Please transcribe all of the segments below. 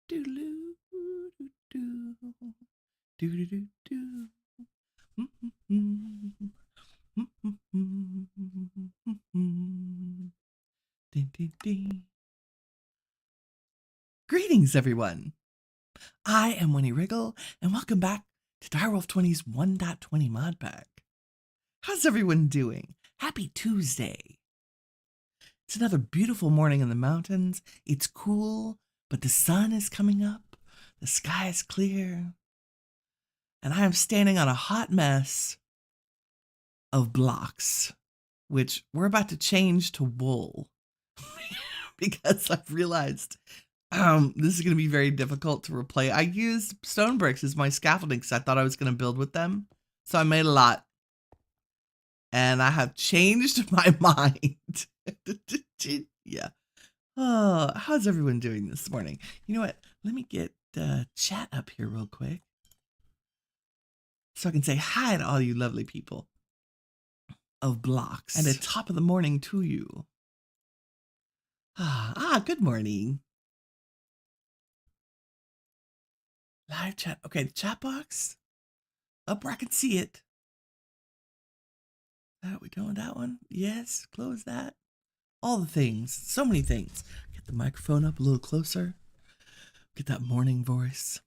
Doo-doo, doo-doo, doo-doo, doo. Ding, ding, ding. Greetings, everyone. I am Winnie Wriggle, and welcome back to Direwolf20's 1.20 mod pack. How's everyone doing? Happy Tuesday. It's another beautiful morning in the mountains. It's cool, but the sun is coming up. The sky is clear. And I am standing on a hot mess of blocks, which we're about to change to wool because I've realized this is going to be very difficult to replay. I used stone bricks as my scaffolding because I thought I was going to build with them. So I made a lot. And I have changed my mind. Yeah. Oh, how's everyone doing this morning? You know what? Let me get chat up here real quick so I can say hi to all you lovely people of blocks. And a top of the morning to you. Good morning. Live chat. Okay, the chat box up where I can see it. We done with that one? Yes, close that. All the things, so many things. Get the microphone up a little closer. Get that morning voice.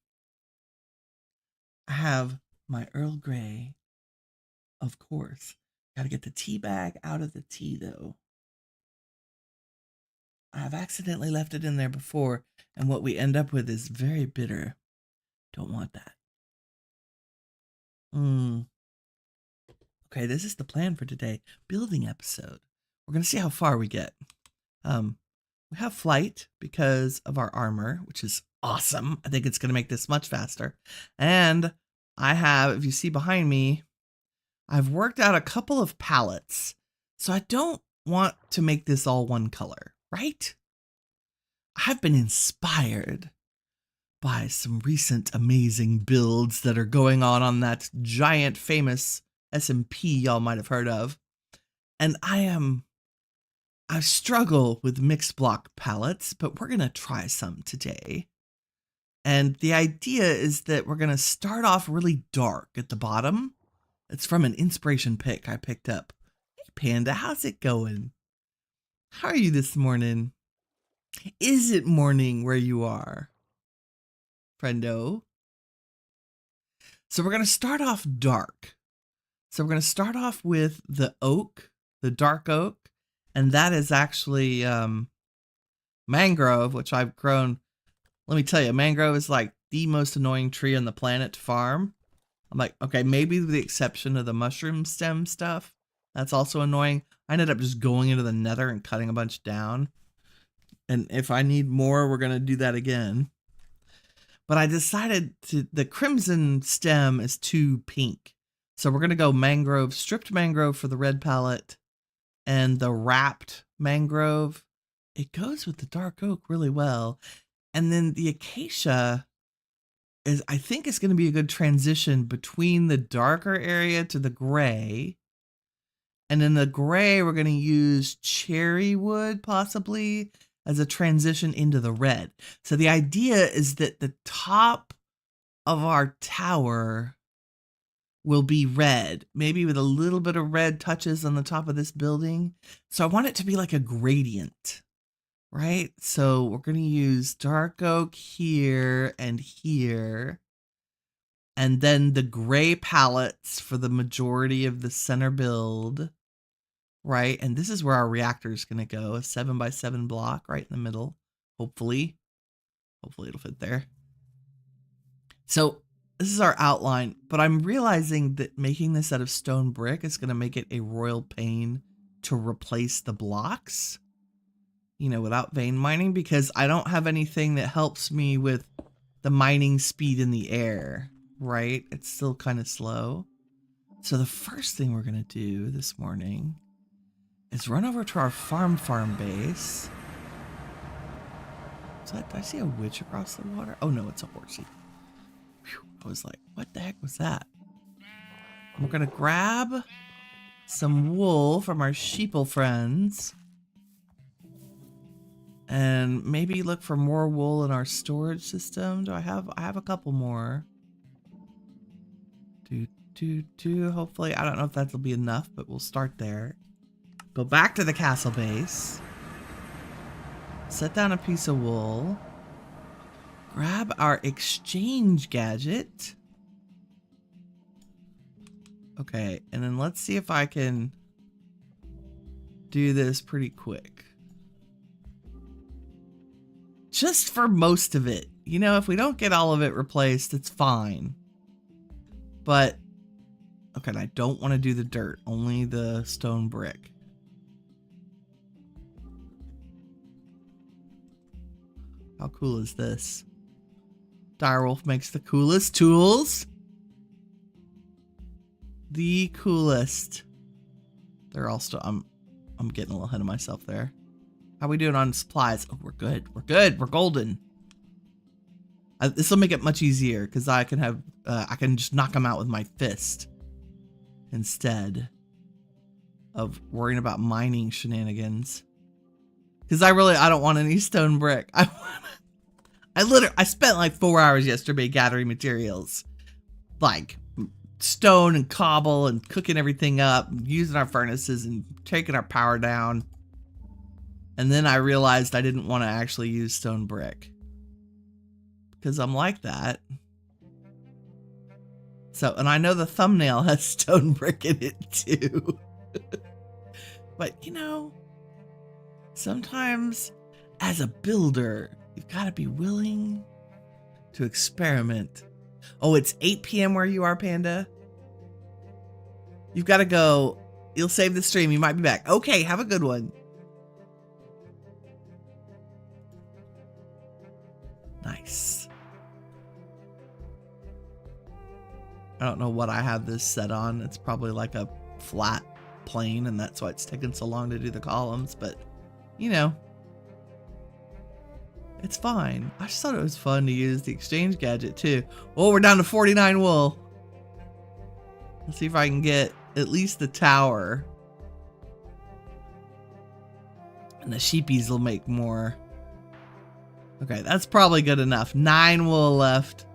I have my Earl Grey, of course. Got to get the tea bag out of the tea, though. I've accidentally left it in there before, and what we end up with is very bitter. Don't want that. Okay, this is the plan for today. Building episode. We're going to see how far we get. We have flight because of our armor, which is awesome. I think it's going to make this much faster. And I have, if you see behind me, I've worked out a couple of palettes. So I don't want to make this all one color, right? I've been inspired by some recent amazing builds that are going on that giant famous SMP y'all might have heard of. And I struggle with mixed block palettes, but we're going to try some today. And the idea is that we're going to start off really dark at the bottom. It's from an inspiration pick I picked up. Hey, Panda, how's it going? How are you this morning? Is it morning where you are, friendo? So we're going to start off dark. So we're going to start off with the oak, the dark oak. And that is actually mangrove, which I've grown. Let me tell you, mangrove is like the most annoying tree on the planet to farm. I'm like, okay, maybe with the exception of the mushroom stem stuff. That's also annoying. I ended up just going into the nether and cutting a bunch down. And if I need more, we're going to do that again. But I decided the crimson stem is too pink. So we're going to go mangrove, stripped mangrove for the red palette. And the wrapped mangrove, it goes with the dark oak really well. And then the acacia is, I think, is going to be a good transition between the darker area to the gray. And in the gray, we're going to use cherry wood possibly as a transition into the red. So the idea is that the top of our tower will be red, maybe with a little bit of red touches on the top of this building. So I want it to be like a gradient, right? So we're going to use dark oak here and here. And then the gray palettes for the majority of the center build, right? And this is where our reactor is going to go, a 7x7 block right in the middle. Hopefully it'll fit there. So this is our outline, but I'm realizing that making this out of stone brick is going to make it a royal pain to replace the blocks, you know, without vein mining, because I don't have anything that helps me with the mining speed in the air, right? It's still kind of slow. So the first thing we're going to do this morning is run over to our farm base. Did I see a witch across the water? Oh no, it's a horsey. I was like, what the heck was that? We're going to grab some wool from our sheeple friends. And maybe look for more wool in our storage system. I have a couple more. Hopefully, I don't know if that'll be enough, but we'll start there. Go back to the castle base. Set down a piece of wool. Grab our exchange gadget. Okay, and then let's see if I can do this pretty quick. Just for most of it. You know, if we don't get all of it replaced, it's fine. But, okay, and I don't want to do the dirt, only the stone brick. How cool is this? Direwolf makes the coolest tools. The coolest. They're all still, I'm getting a little ahead of myself there. How we doing on supplies? Oh, we're good. We're good. We're golden. This will make it much easier because I can have, I can just knock them out with my fist instead of worrying about mining shenanigans. Because I don't want any stone brick. I spent like 4 hours yesterday gathering materials, like stone and cobble and cooking everything up, using our furnaces and taking our power down. And then I realized I didn't want to actually use stone brick because I'm like that. So, and I know the thumbnail has stone brick in it too. But you know, sometimes as a builder, you've got to be willing to experiment. Oh, it's 8 p.m. where you are, Panda? You've got to go. You'll save the stream. You might be back. Okay, have a good one. Nice. I don't know what I have this set on. It's probably like a flat plane, and that's why it's taken so long to do the columns, but you know, it's fine. I just thought it was fun to use the exchange gadget too. Oh, we're down to 49 wool. Let's see if I can get at least the tower. And the sheepies will make more. Okay, that's probably good enough. 9 wool left.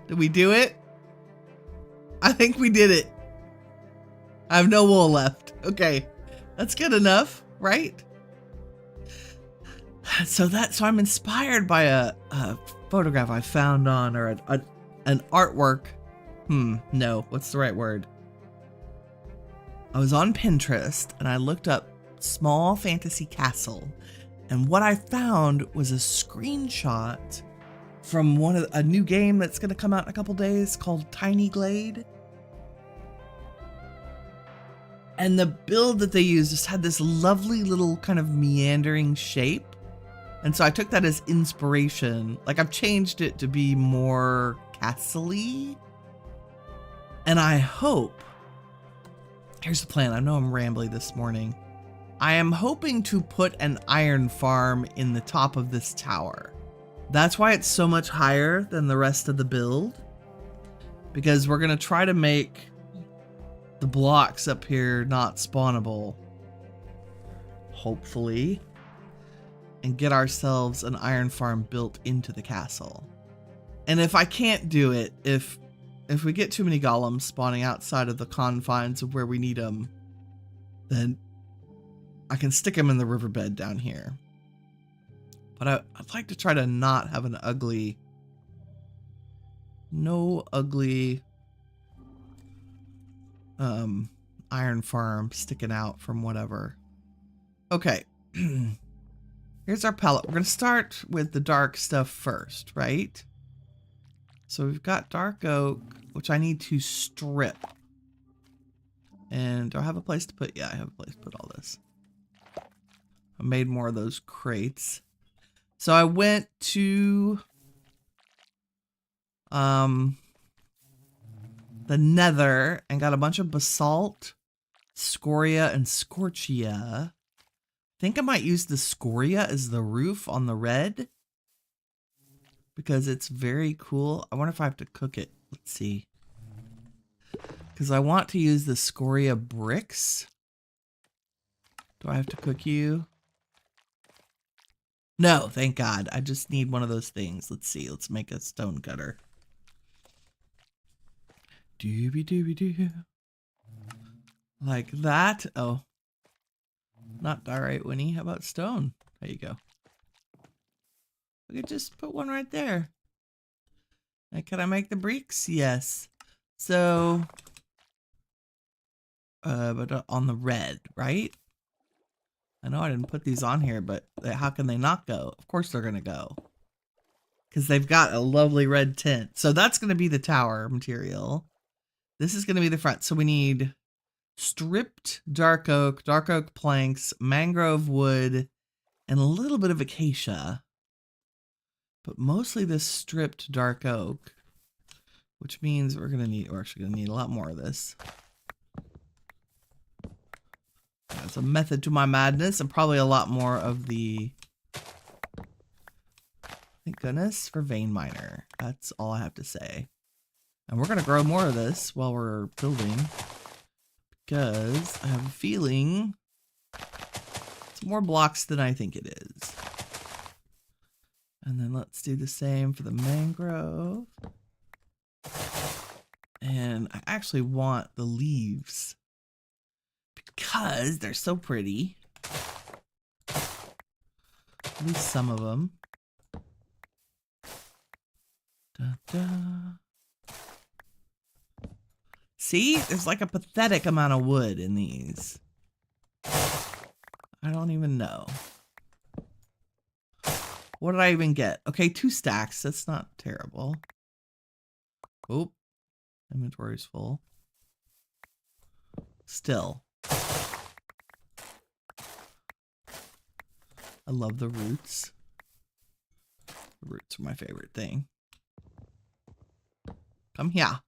Did we do it? I think we did it. I have no wool left. Okay, that's good enough, right? So I'm inspired by a photograph I found on, or an artwork. No, what's the right word? I was on Pinterest and I looked up small fantasy castle, and what I found was a screenshot from a new game that's going to come out in a couple days called Tiny Glade. And the build that they used just had this lovely little kind of meandering shape. And so I took that as inspiration. Like, I've changed it to be more castle-y. And I hope, here's the plan. I know I'm rambling this morning. I am hoping to put an iron farm in the top of this tower. That's why it's so much higher than the rest of the build. Because we're going to try to make the blocks up here not spawnable. Hopefully. And get ourselves an iron farm built into the castle. And if I can't do it, if we get too many golems spawning outside of the confines of where we need them, then I can stick them in the riverbed down here. But I'd like to try to not have an ugly, no ugly iron farm sticking out from whatever. Okay. Here's our palette. We're going to start with the dark stuff first, right? So we've got dark oak, which I need to strip. And do I have a place to put? Yeah, I have a place to put all this. I made more of those crates. So I went to the Nether and got a bunch of basalt, scoria, and scorchia. I think I might use the scoria as the roof on the red because it's very cool. I wonder if I have to cook it. Let's see. Because I want to use the scoria bricks. Do I have to cook you? No, thank God. I just need one of those things. Let's see. Let's make a stone cutter. Doobie doobie doo. Like that. Oh. Not alright, Winnie. How about stone? There you go. We could just put one right there. And can I make the bricks? Yes. So, but on the red, right? I know I didn't put these on here, but how can they not go? Of course they're gonna go. Because they've got a lovely red tint. So that's gonna be the tower material. This is gonna be the front. So we need stripped dark oak planks, mangrove wood, and a little bit of acacia. But mostly this stripped dark oak, which means we're actually gonna need a lot more of this. There's a method to my madness, and probably a lot more of the, thank goodness for vein miner. That's all I have to say. And we're gonna grow more of this while we're building, because I have a feeling it's more blocks than I think it is. And then let's do the same for the mangrove. And I actually want the leaves because they're so pretty. At least some of them. Da, da. See, there's like a pathetic amount of wood in these. I don't even know. What did I even get? Okay, 2 stacks. That's not terrible. Oh, inventory's full. Still. I love the roots. The roots are my favorite thing. Come here.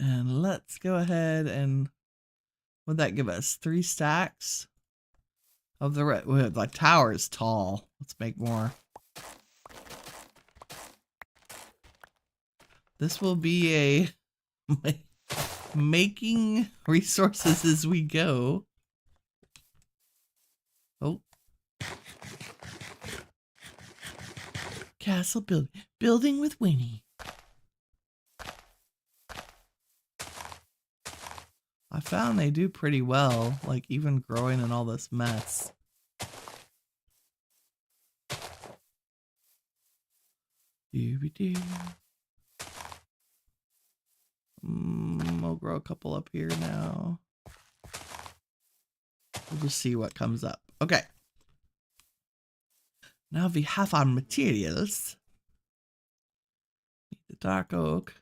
And let's go ahead and, what'd that give us? 3 stacks of the red. The tower is tall. Let's make more. This will be a making resources as we go. Oh. Castle building with Winnie. I found they do pretty well, like even growing in all this mess. Dooby-doo. We'll grow a couple up here now. We'll just see what comes up. Okay. Now we have our materials. The dark oak.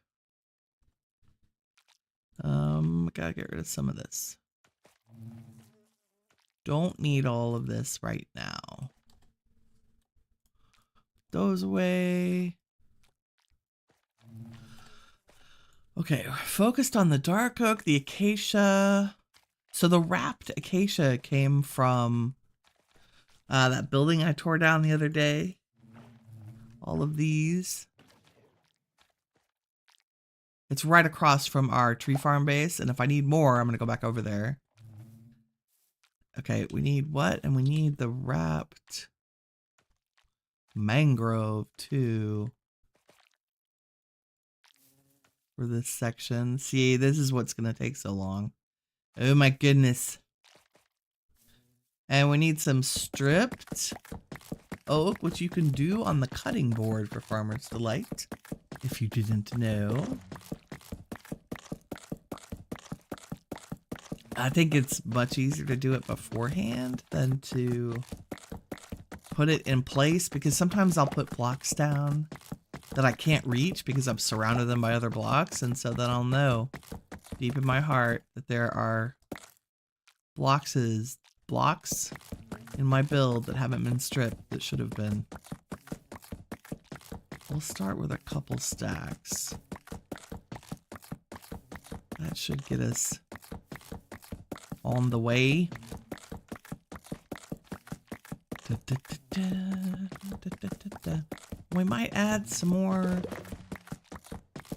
Gotta get rid of some of this. Don't need all of this right now. Those away. Okay, we're focused on the dark oak, the acacia. So the wrapped acacia came from that building I tore down the other day. All of these. It's right across from our tree farm base, and if I need more, I'm going to go back over there. Okay, we need what? And we need the wrapped mangrove, too. For this section. See, this is what's going to take so long. Oh my goodness. And we need some stripped oak, which you can do on the cutting board for Farmer's Delight, if you didn't know. I think it's much easier to do it beforehand than to put it in place, because sometimes I'll put blocks down that I can't reach because I've surrounded them by other blocks, and so then I'll know deep in my heart that there are blocks in my build that haven't been stripped that should have been. We'll start with a couple stacks. That should get us on the way. We might add some more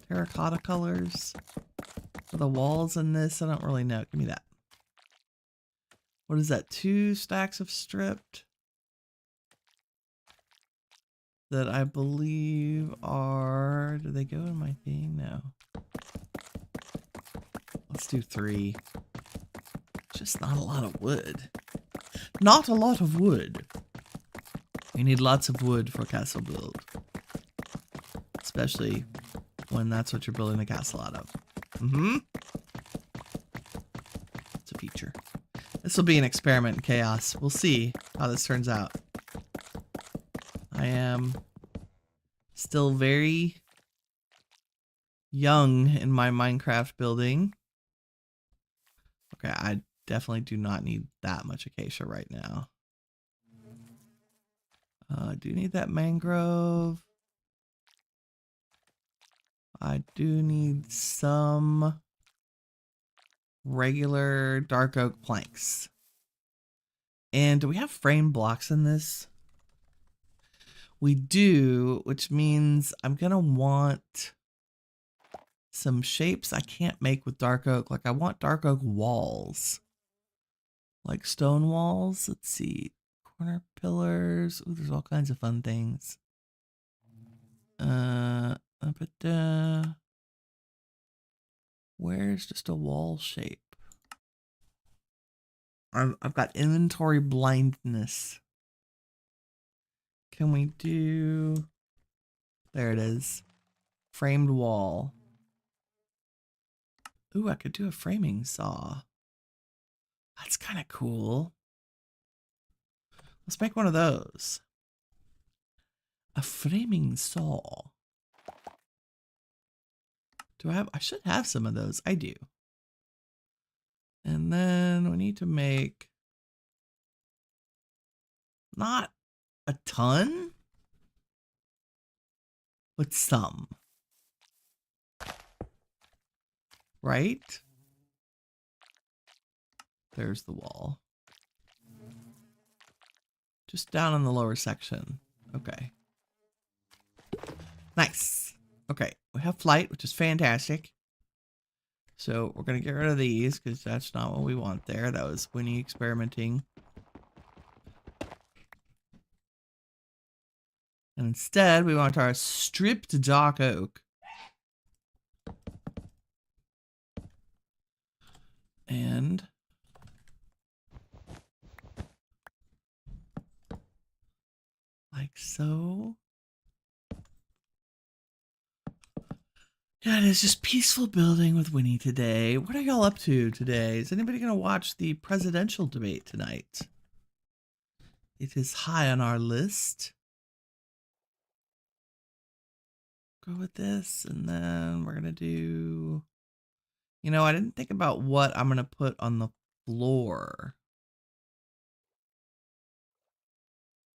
terracotta colors for the walls in this? I don't really know. Give me that. What is that? 2 stacks of stripped that I believe are, do they go in my thing? No. Let's do 3. Just not a lot of wood. Not a lot of wood. You need lots of wood for castle build. Especially when that's what you're building the castle out of. It's a feature. This will be an experiment in chaos. We'll see how this turns out. I am still very young in my Minecraft building. Okay, I definitely do not need that much acacia right now. I do need that mangrove. I do need some regular dark oak planks. And do we have frame blocks in this? We do, which means I'm gonna want some shapes I can't make with dark oak. Like I want dark oak walls. Like stone walls. Let's see. Corner pillars. Ooh, there's all kinds of fun things. Where's just a wall shape? I've got inventory blindness. Can we do... There it is. Framed wall. Ooh, I could do a framing saw. That's kind of cool. Let's make one of those. A framing saw. Do I have... I should have some of those. I do. And then we need to make... Not a ton, but some. Right? There's the wall. Just down in the lower section. Okay. Nice. Okay, we have flight, which is fantastic. So we're going to get rid of these because that's not what we want there. That was Winnie experimenting. And instead, we want our stripped dark oak. And like so. Yeah, it is just peaceful building with Winnie today. What are y'all up to today? Is anybody going to watch the presidential debate tonight? It is high on our list. Go with this, and then we're going to do... You know, I didn't think about what I'm going to put on the floor.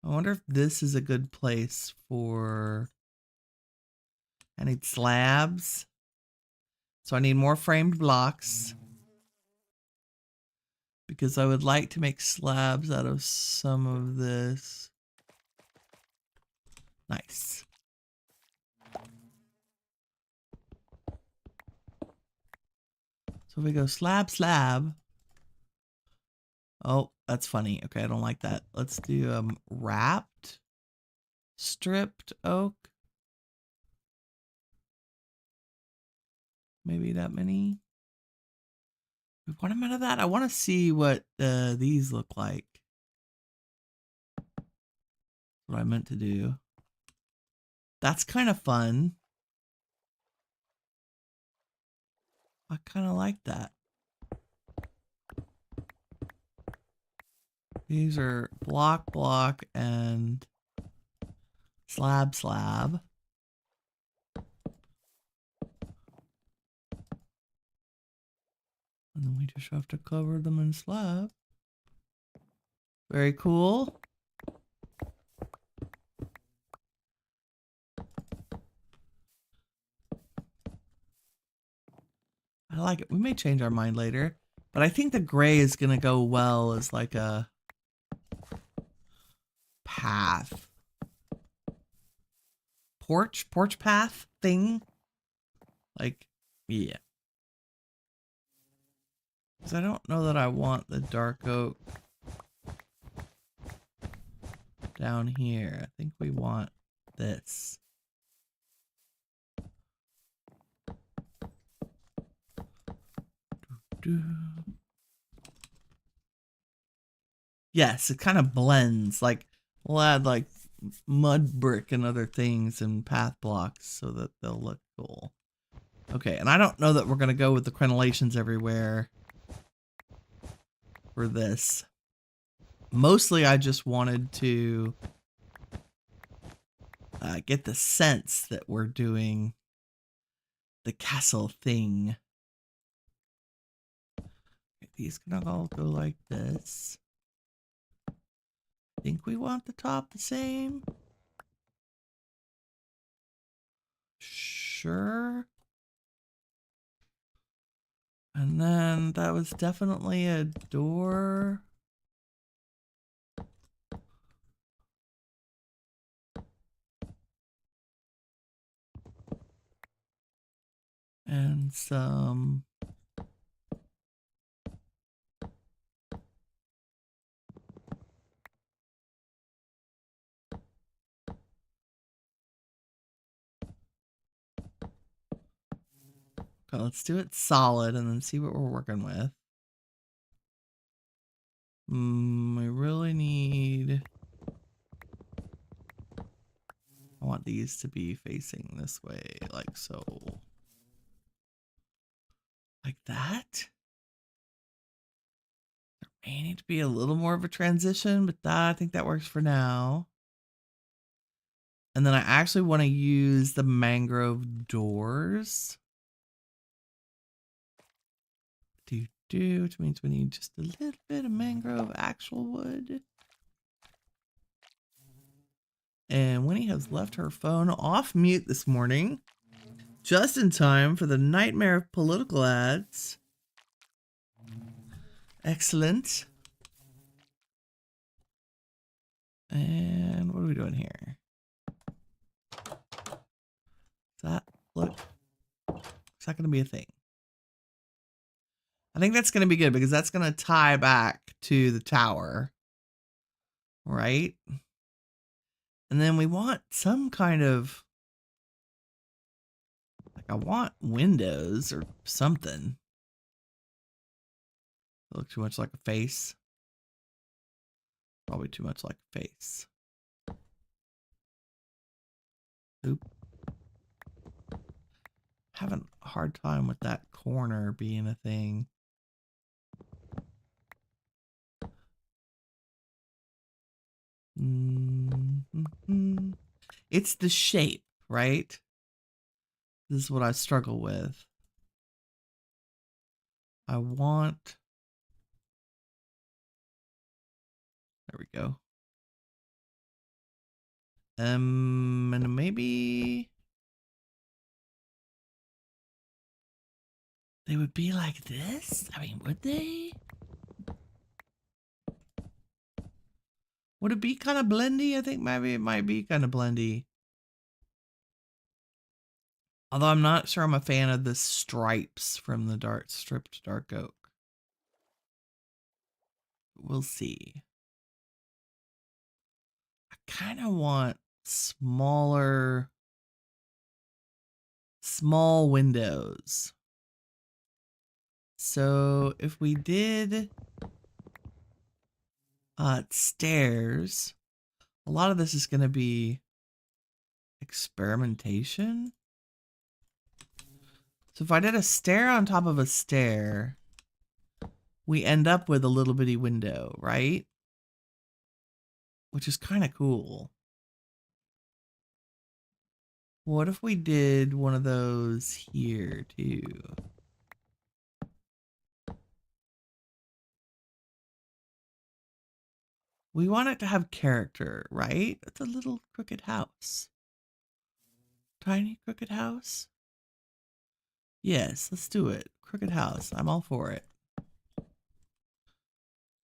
I wonder if this is a good place for... I need slabs. So I need more framed blocks. Because I would like to make slabs out of some of this. Nice. So if we go slab, slab. Oh, that's funny. Okay, I don't like that. Let's do wrapped, stripped oak. Maybe that many. We want them out of that. I want to see what these look like. What I meant to do. That's kind of fun. I kind of like that. These are block, block, and slab, slab. And then we just have to cover them in slab. Very cool. I like it. We may change our mind later, but I think the gray is going to go well as like a path. Porch path thing. Like, yeah. Because I don't know that I want the dark oak down here. I think we want this. Yes, it kind of blends. Like, we'll add like mud brick and other things and path blocks so that they'll look cool. Okay, and I don't know that we're going to go with the crenellations everywhere for this. Mostly I just wanted to get the sense that we're doing the castle thing. Okay, these can all go like this. Think we want the top the same? Sure. And then that was definitely a door. And some okay, let's do it solid and then see what we're working with. We really need... I want these to be facing this way, like so. Like that? There may need to be a little more of a transition, but I think that works for now. And then I actually want to use the mangrove doors. Which means we need just a little bit of mangrove actual wood. And Winnie has left her phone off mute this morning, just in time for the nightmare of political ads. Excellent. And what are we doing here? Is that look? Is that going to be a thing? I think that's going to be good because that's going to tie back to the tower, right? And then we want some kind of, like, I want windows or something. It looks too much like a face. Probably too much like a face. Oop. Having a hard time with that corner being a thing. It's the shape, right? This is what I struggle with. I want... There we go. And maybe... They would be like this? I mean, would they? Would it be kind of blendy? I think maybe it might be kind of blendy. Although I'm not sure I'm a fan of the stripes from the stripped dark oak. We'll see. I kind of want small windows. So if we did stairs, a lot of this is going to be experimentation. So if I did a stair on top of a stair, we end up with a little bitty window, right? Which is kind of cool. What if we did one of those here too? We want it to have character, right? It's a little crooked house. Tiny crooked house? Yes, let's do it. Crooked house. I'm all for it.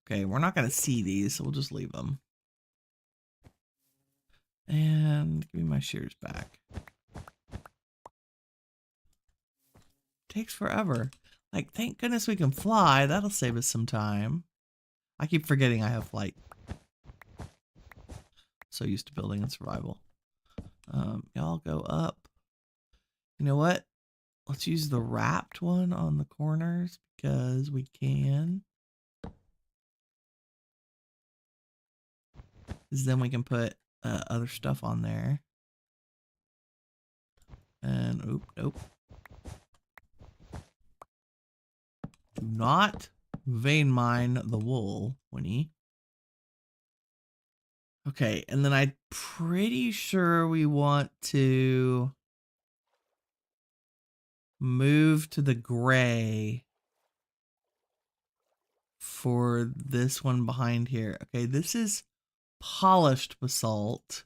Okay, we're not going to see these, so we'll just leave them. And give me my shears back. Takes forever. Like, thank goodness we can fly. That'll save us some time. I keep forgetting I have flight. So used to building and survival. Y'all go up. You know what? Let's use the wrapped one on the corners because we can. Because then we can put other stuff on there. And nope. Do not vein mine the wool, Winnie. Okay, and then I'm pretty sure we want to move to the gray for this one behind here. Okay, this is polished basalt.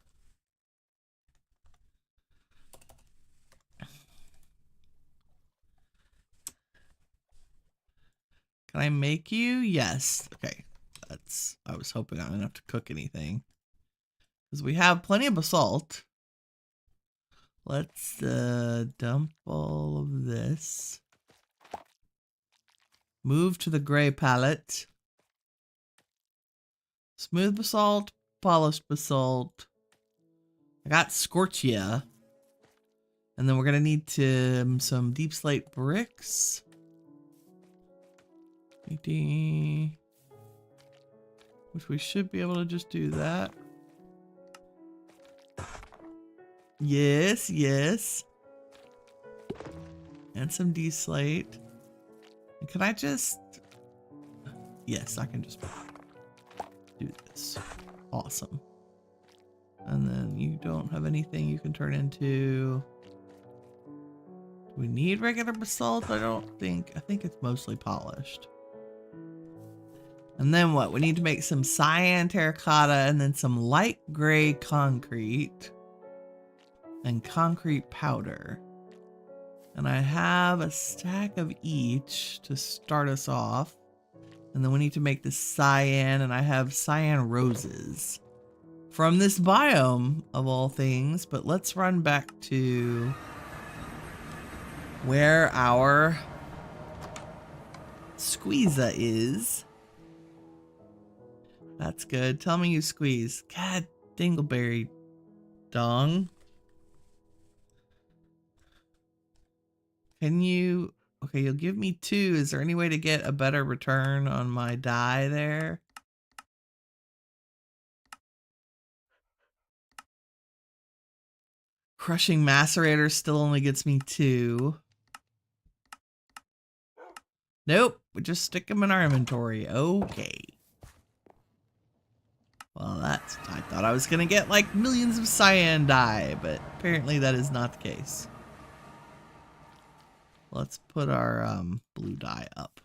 Can I make you? Yes. Okay. I was hoping I wouldn't have to cook anything. Because we have plenty of basalt. Let's dump all of this. Move to the gray palette. Smooth basalt, polished basalt. I got scorchia. And then we're going to need some deep slate bricks. Which we should be able to just do that. Yes. And some deep slate. And can I just... Yes, I can just do this. Awesome. And then you don't have anything you can turn into... Do we need regular basalt? I think it's mostly polished. And then what? We need to make some cyan terracotta and then some light gray concrete and concrete powder. And I have a stack of each to start us off. And then we need to make the cyan, and I have cyan roses from this biome of all things. But let's run back to where our squeeza is. That's good. Tell me you squeeze. God, dingleberry dong. Can you... Okay, you'll give me 2. Is there any way to get a better return on my dye there? Crushing macerator still only gets me 2. Nope, we just stick them in our inventory. Okay. Well, that's... I thought I was gonna get like millions of cyan dye, but apparently that is not the case. Let's put our blue dye up.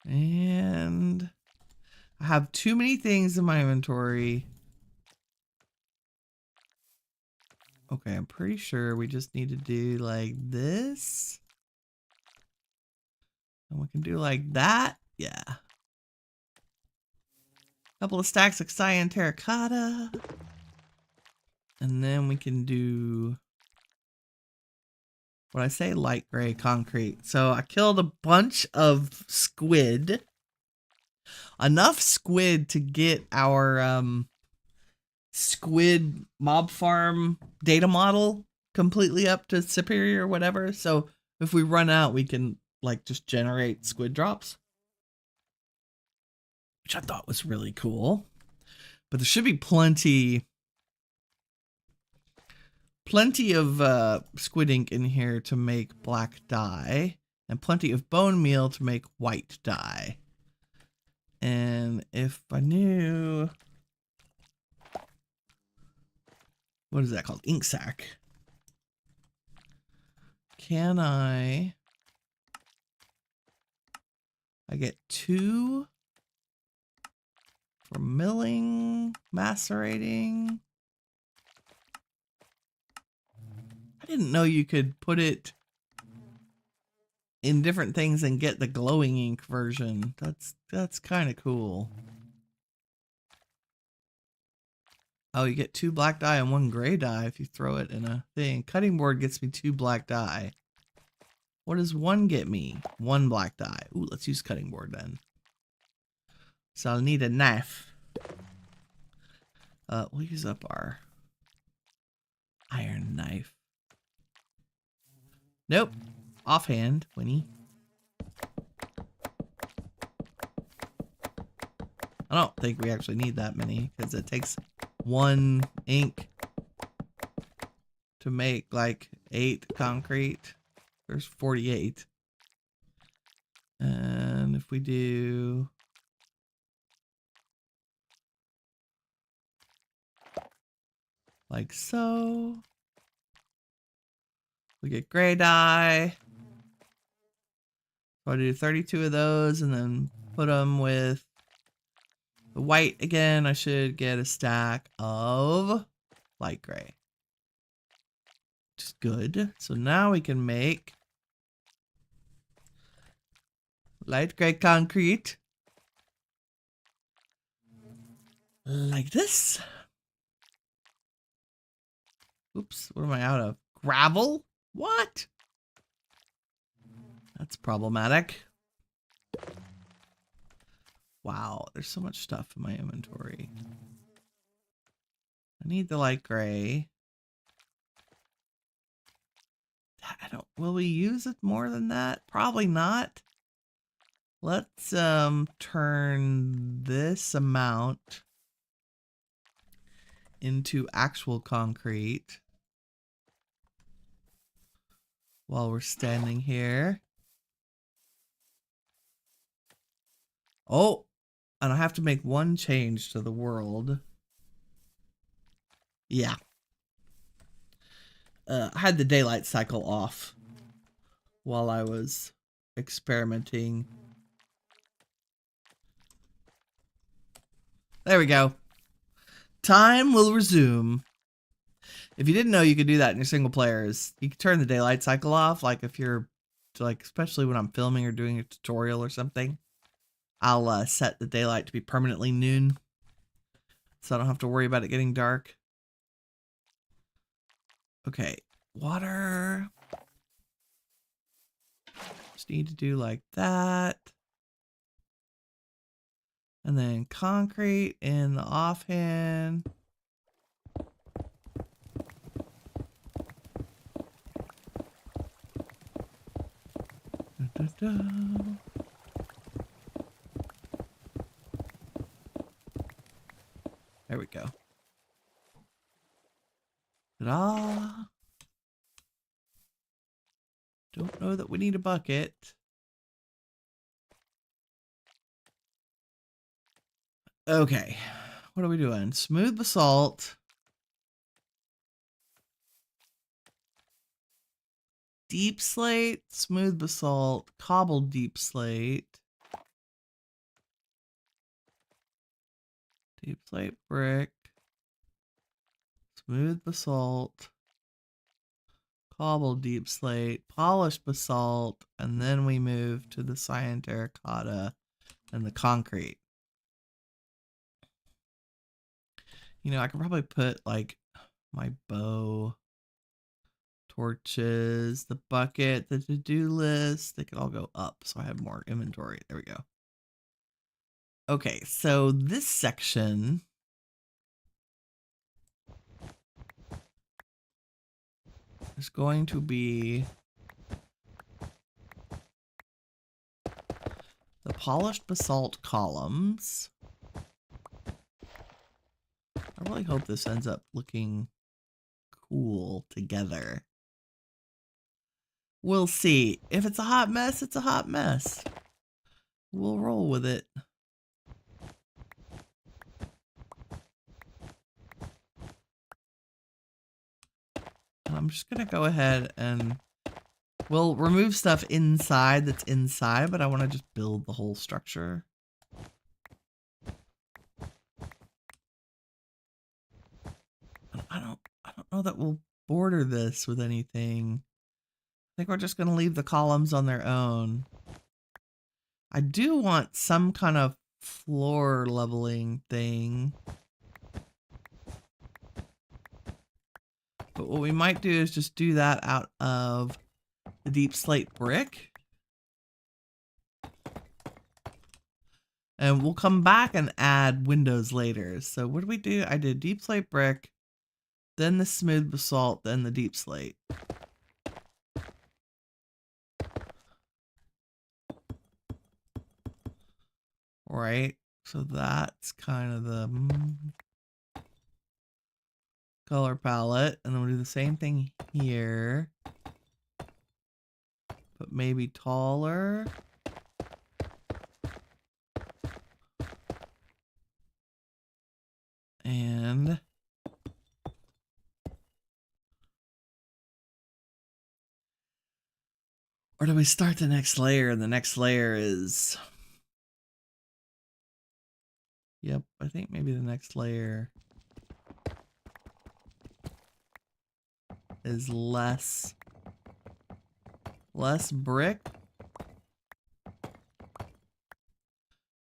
And I have too many things in my inventory. Okay, I'm pretty sure we just need to do like this. And we can do like that. Yeah. Couple of stacks of cyan terracotta. And then we can do... What I say, light gray concrete. So I killed a bunch of squid. Enough squid to get our squid mob farm data model completely up to superior or whatever. So if we run out, we can like just generate squid drops. Which I thought was really cool. But there should be plenty of squid ink in here to make black dye, and plenty of bone meal to make white dye. And if I knew, what is that called? Ink sac. Can I get 2 for milling, macerating. I didn't know you could put it in different things and get the glowing ink version. That's kind of cool. Oh, you get 2 black dye and 1 gray dye if you throw it in a thing. Cutting board gets me 2 black dye. What does 1 get me? 1 black dye. Ooh, let's use cutting board then. So I'll need a knife. We'll use up our iron knife. Nope. Offhand, Winnie. I don't think we actually need that many because it takes 1 ink to make like 8 concrete. There's 48. And if we do like so, we get gray dye. So I do 32 of those and then put them with the white again. I should get a stack of light gray, which is good. So now we can make light gray concrete like this. Oops, what am I out of? Gravel? What? That's problematic. Wow, there's so much stuff in my inventory. I need the light gray. Will we use it more than that? Probably not. Let's turn this amount into actual concrete while we're standing here. Oh, and I have to make 1 change to the world. Yeah. I had the daylight cycle off while I was experimenting. There we go. Time will resume. If you didn't know you could do that in your single players, you can turn the daylight cycle off. Like if you're, like, especially when I'm filming or doing a tutorial or something, I'll set the daylight to be permanently noon, so I don't have to worry about it getting dark. Okay, water. Just need to do like that. And then concrete in the offhand. Da, da, da. There we go. Ta-da! Don't know that we need a bucket. Okay, what are we doing? Smooth basalt. Deep slate, smooth basalt, cobbled deep slate. Deep slate brick. Smooth basalt. Cobbled deep slate, polished basalt, and then we move to the cyan terracotta and the concrete. You know, I could probably put like my bow, torches, the bucket, the to-do list. They could all go up so I have more inventory. There we go. Okay, so this section is going to be the polished basalt columns. I really hope this ends up looking cool together. We'll see. If it's a hot mess, it's a hot mess. We'll roll with it. I'm just gonna go ahead and we'll remove stuff inside that's inside, but I want to just build the whole structure. I don't know that we'll border this with anything. I think we're just gonna leave the columns on their own. I do want some kind of floor leveling thing. But what we might do is just do that out of the deep slate brick. And we'll come back and add windows later. So what did we do? I did deep slate brick, then the smooth basalt, then the deep slate. Right, so that's kind of the color palette. And then we'll do the same thing here, but maybe taller. And or do we start the next layer? And the next layer is, yep, I think maybe the next layer is less brick,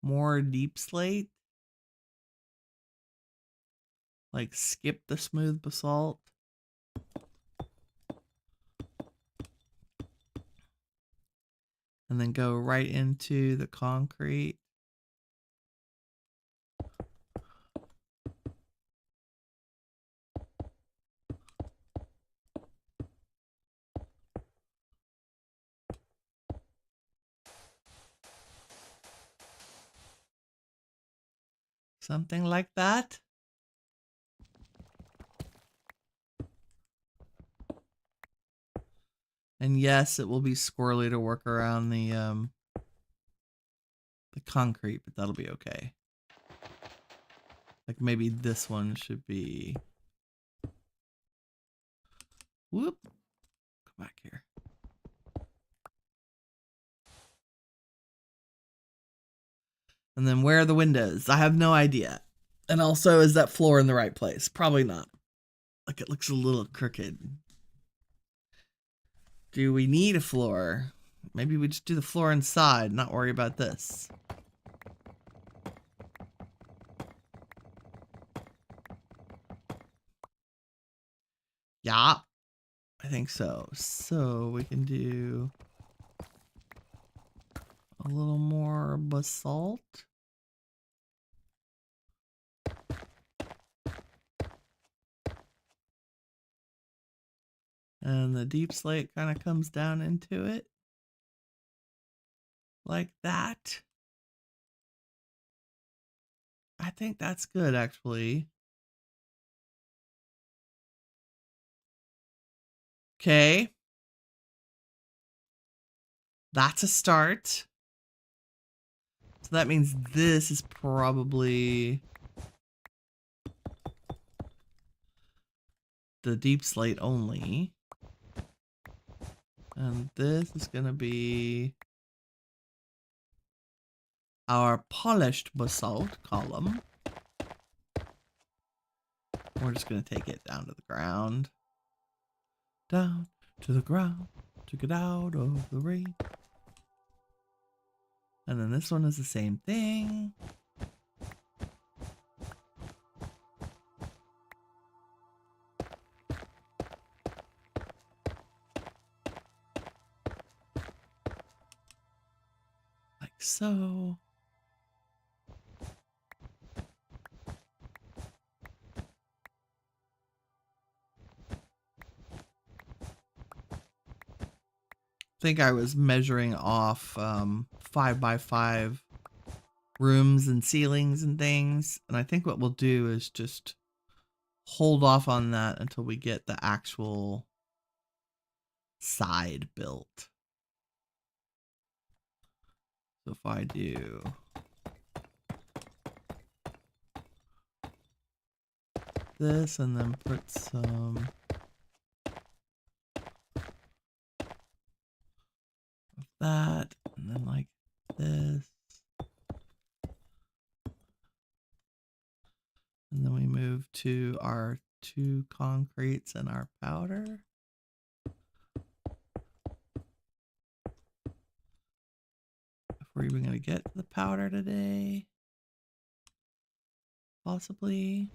more deep slate. Like skip the smooth basalt. And then go right into the concrete. Something like that. And yes, it will be squirrely to work around the concrete, but that'll be okay. Like maybe this one should be, whoop, come back here. And then where are the windows? I have no idea. And also, is that floor in the right place? Probably not. Like it looks a little crooked. Do we need a floor? Maybe we just do the floor inside, not worry about this. Yeah, I think so. So we can do a little more basalt. And the deep slate kind of comes down into it. Like that. I think that's good, actually. Okay. That's a start. So that means this is probably the deep slate only. And this is going to be our polished basalt column. We're just going to take it down to the ground. Down to the ground to get out of the rain. And then this one is the same thing. Like so. I think I was measuring off 5x5 rooms and ceilings and things. And I think what we'll do is just hold off on that until we get the actual side built. So if I do this and then put some of that and then like this. And then we move to our 2 concretes and our powder. If we're even going to get to the powder today. Possibly.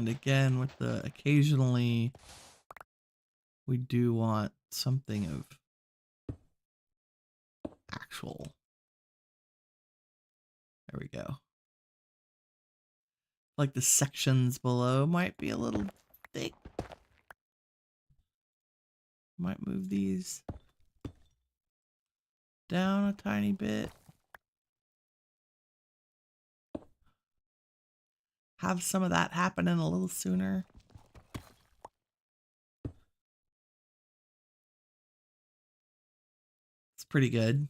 And again, with the occasionally, we do want something of actual. There we go. Like the sections below might be a little thick. Might move these down a tiny bit. Have some of that happening a little sooner. It's pretty good.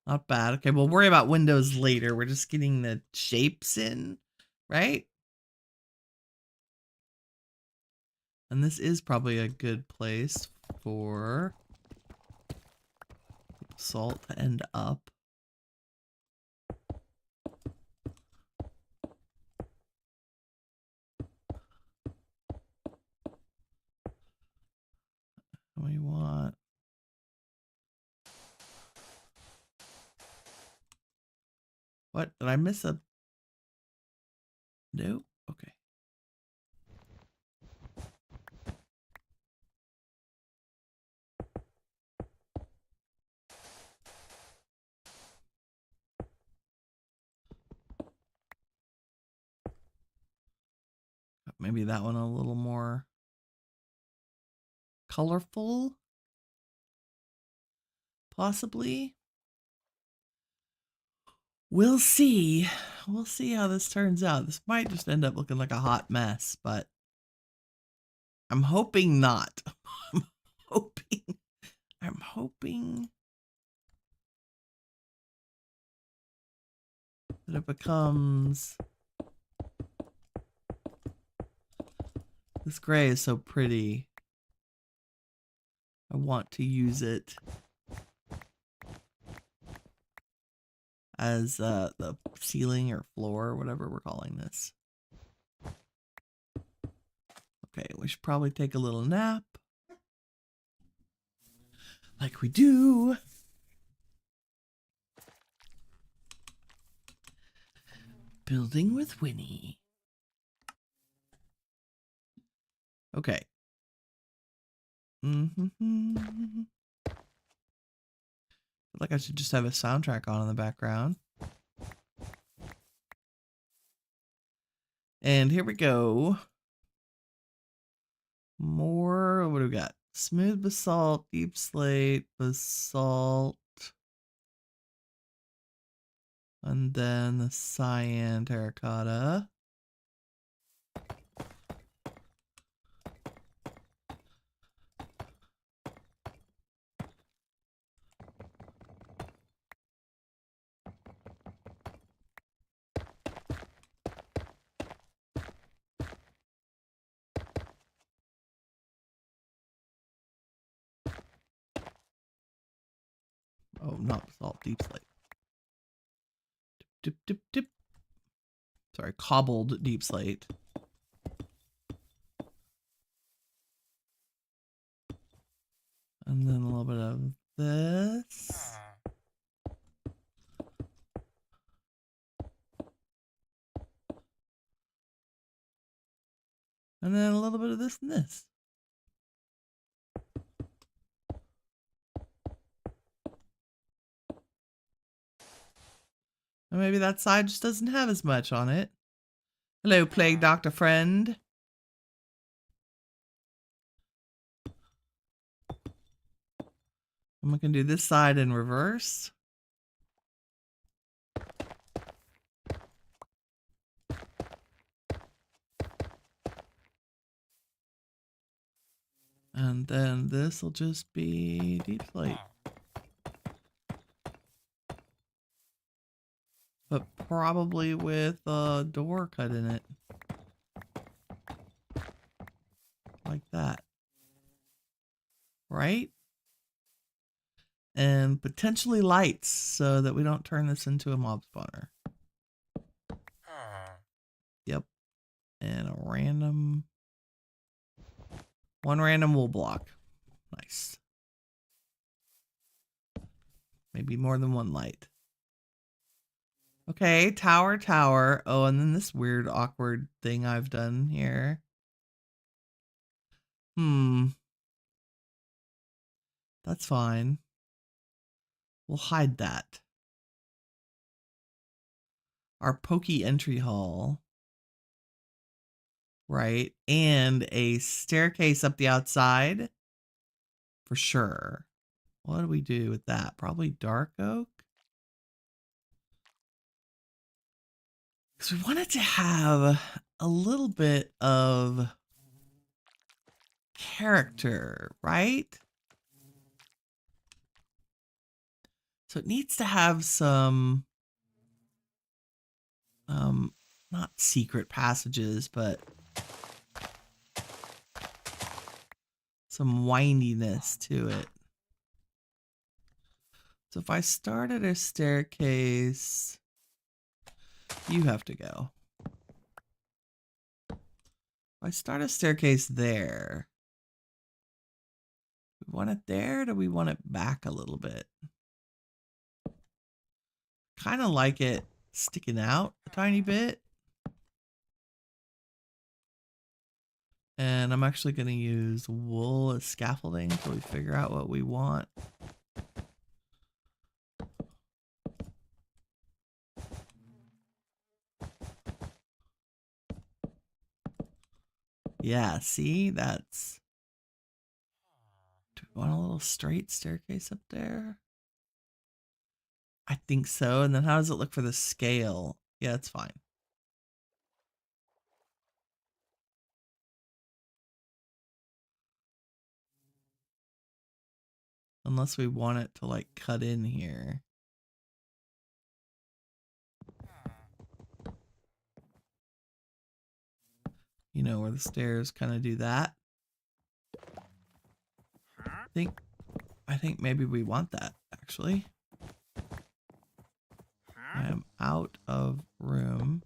Not bad. Okay, we'll worry about windows later. We're just getting the shapes in, right? And this is probably a good place for salt to end up. We want what? Did I miss a? No? Okay. Maybe that one a little more colorful. Possibly. We'll see. We'll see how this turns out. This might just end up looking like a hot mess, but I'm hoping not. I'm hoping that it becomes. This gray is so pretty. I want to use it as the ceiling or floor or whatever we're calling this. Okay, we should probably take a little nap. Like we do. Building with Winnie. Okay. Like I should just have a soundtrack on in the background. And here we go. More, what do we got? Smooth basalt, deep slate, basalt. And then the cyan terracotta. Oh, not basalt, deep slate. Dip, dip, dip. Sorry, cobbled deep slate. And then a little bit of this. And then a little bit of this and this. And maybe that side just doesn't have as much on it. Hello, Plague Doctor friend. And we can do this side in reverse. And then this will just be deep slate. But probably with a door cut in it. Like that. Right? And potentially lights so that we don't turn this into a mob spawner. Yep. And a random. One random wool block. Nice. Maybe more than one light. Okay, tower, tower. Oh, and then this weird, awkward thing I've done here. That's fine. We'll hide that. Our pokey entry hall. Right. And a staircase up the outside. For sure. What do we do with that? Probably dark oak. Because we wanted to have a little bit of character, right? So it needs to have some, not secret passages, but some whininess to it. So if I started a staircase, you have to go. If I start a staircase there, do we want it there or do we want it back a little bit? Kind of like it sticking out a tiny bit. And I'm actually going to use wool as scaffolding until we figure out what we want. Yeah, see, that's... Do we want a little straight staircase up there? I think so. And then how does it look for the scale? Yeah, it's fine. Unless we want it to like cut in here. You know, where the stairs kind of do that. I think maybe we want that, actually. I am out of room.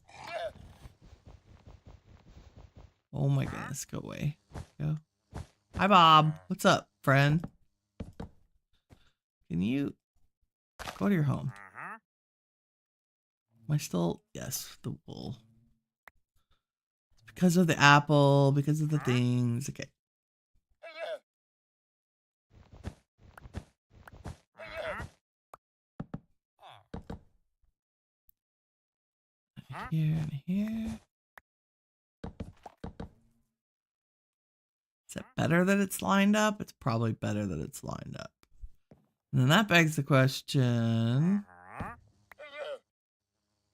Oh my goodness, go away. Go. Hi, Bob. What's up, friend? Can you go to your home? Am I still? Yes, the wool. Because of the apple, because of the things. Okay. Here and here. Is it better that it's lined up? It's probably better that it's lined up. And then that begs the question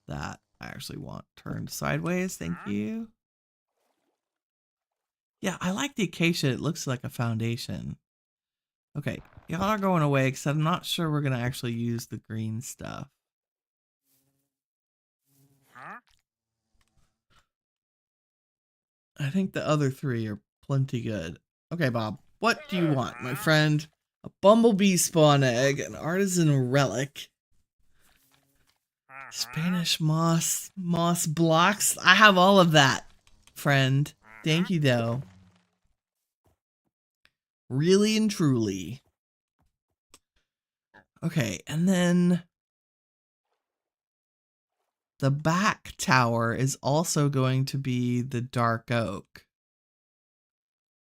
that I actually want turned sideways. Thank you. Yeah, I like the acacia. It looks like a foundation. Okay, y'all are going away because I'm not sure we're going to actually use the green stuff. I think the other three are plenty good. Okay, Bob, what do you want, my friend? A bumblebee spawn egg, an artisan relic, Spanish moss blocks. I have all of that, friend. Thank you, though. Really and truly. Okay, and then the back tower is also going to be the dark oak.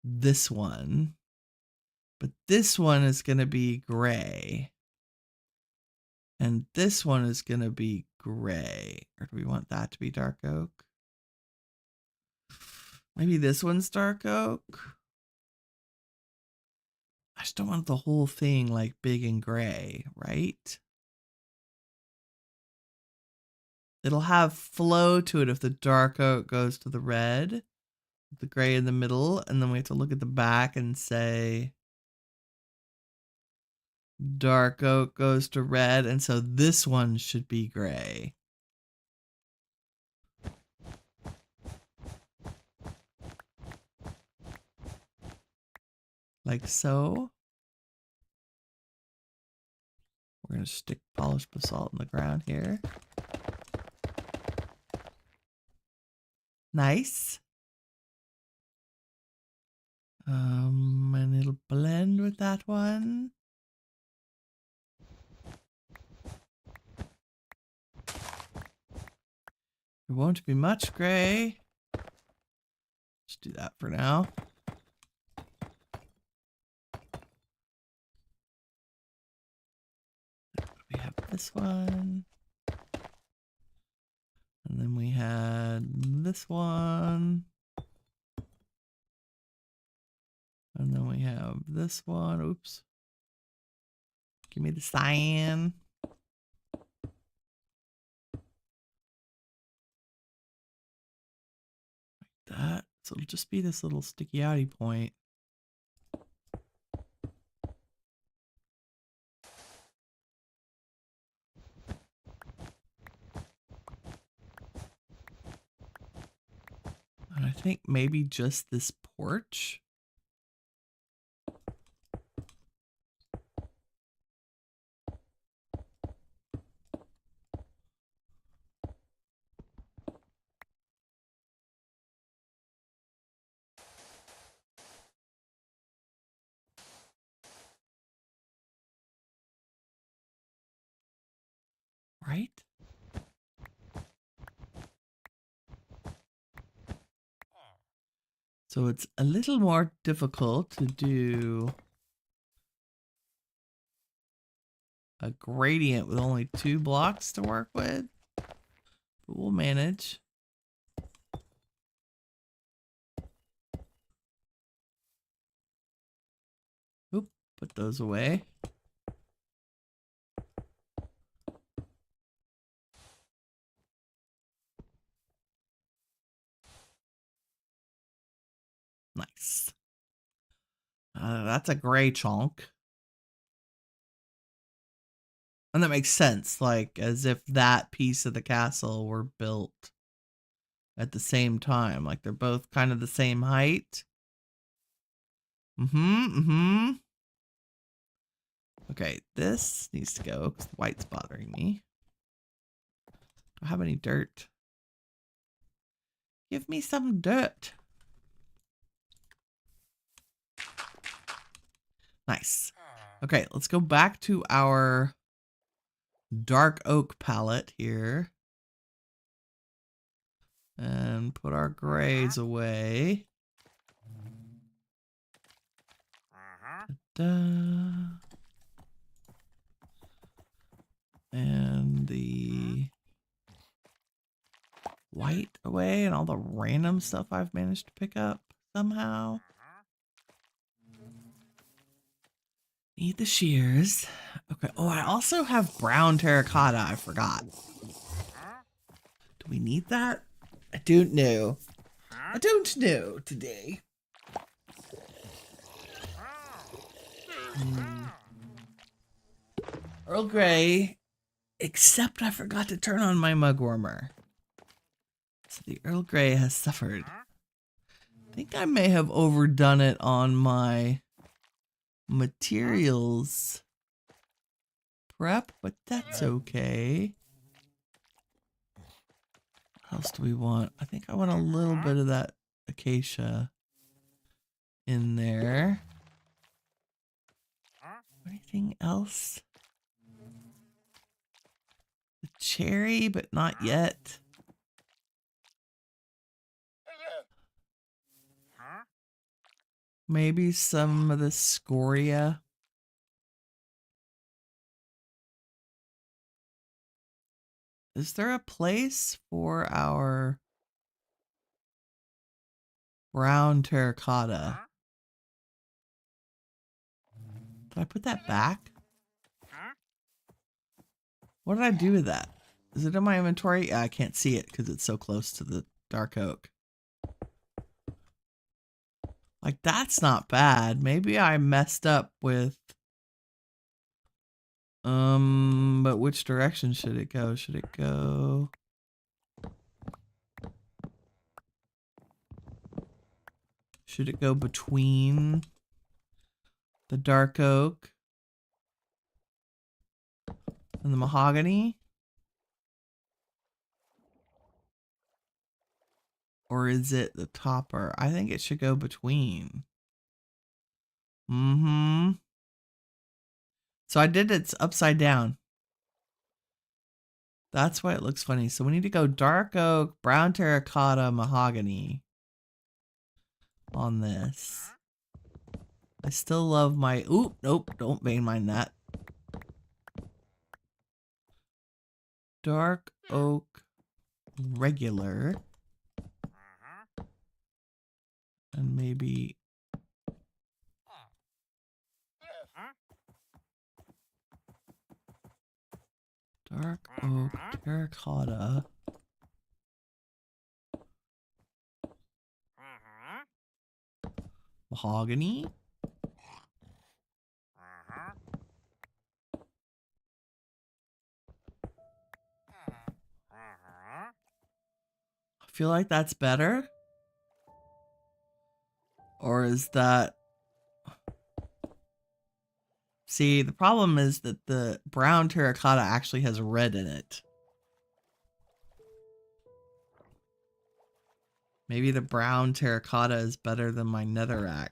This one. But this one is going to be gray. And this one is going to be gray. Or do we want that to be dark oak? Maybe this one's dark oak. I just don't want the whole thing like big and gray, right? It'll have flow to it if the dark oak goes to the red, the gray in the middle, and then we have to look at the back and say dark oak goes to red, and so this one should be gray. Like so. We're going to stick polished basalt in the ground here. Nice. And it'll blend with that one. There won't be much gray. Just do that for now. We have this one. And then we had this one. And then we have this one. Oops. Give me the cyan. Like that. So it'll just be this little sticky outy point. And I think maybe just this porch. Right? So it's a little more difficult to do a gradient with only 2 blocks to work with, but we'll manage. Oop, put those away. Nice. That's a gray chunk. And that makes sense, like as if that piece of the castle were built at the same time. Like they're both kind of the same height. Okay, this needs to go because the white's bothering me. Don't have any dirt. Give me some dirt. Nice. Okay, let's go back to our dark oak palette here. And put our grays away. Ta-da. And the white away and all the random stuff I've managed to pick up somehow. Need the shears. Okay. Oh, I also have brown terracotta. I forgot. Do we need that? I don't know. I don't know today. Earl Grey. Except I forgot to turn on my mug warmer. So the Earl Grey has suffered. I think I may have overdone it on my materials prep, but that's okay. What else do we want? I think I want a little bit of that acacia in there. Anything else? The cherry, but not yet. Maybe some of the scoria. Is there a place for our brown terracotta? Did I put that back? What did I do with that? Is it in my inventory? Yeah, I can't see it because it's so close to the dark oak. Like, that's not bad. Maybe I messed up with... but which direction should it go? Should it go... Should it go between the dark oak and the mahogany? Or is it the topper? I think it should go between. So I did it's upside down. That's why it looks funny. So we need to go dark oak, brown terracotta, mahogany on this. I still love my... Ooh, nope, don't vein mine that. Dark oak, regular. And maybe... dark oak, terracotta. Mahogany. I feel like that's better. Or is that... See, the problem is that the brown terracotta actually has red in it. Maybe the brown terracotta is better than my netherrack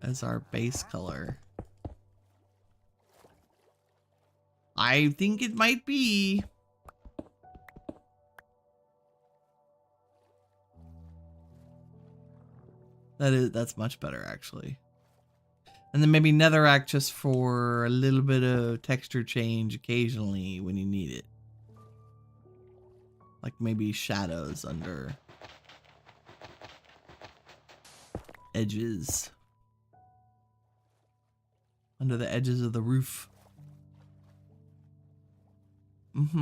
as our base color. I think it might be. That's much better actually. And then maybe netherrack just for a little bit of texture change occasionally when you need it. Like maybe shadows under edges. Under the edges of the roof. We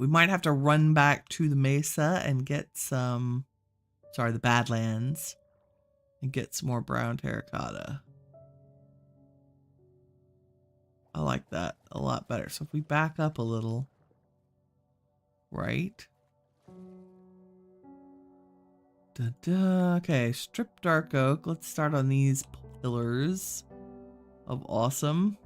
might have to run back to the mesa and get some... Sorry, the Badlands. And get some more brown terracotta. I like that a lot better. So if we back up a little... Right? Okay, strip dark oak. Let's start on these pillars of awesome.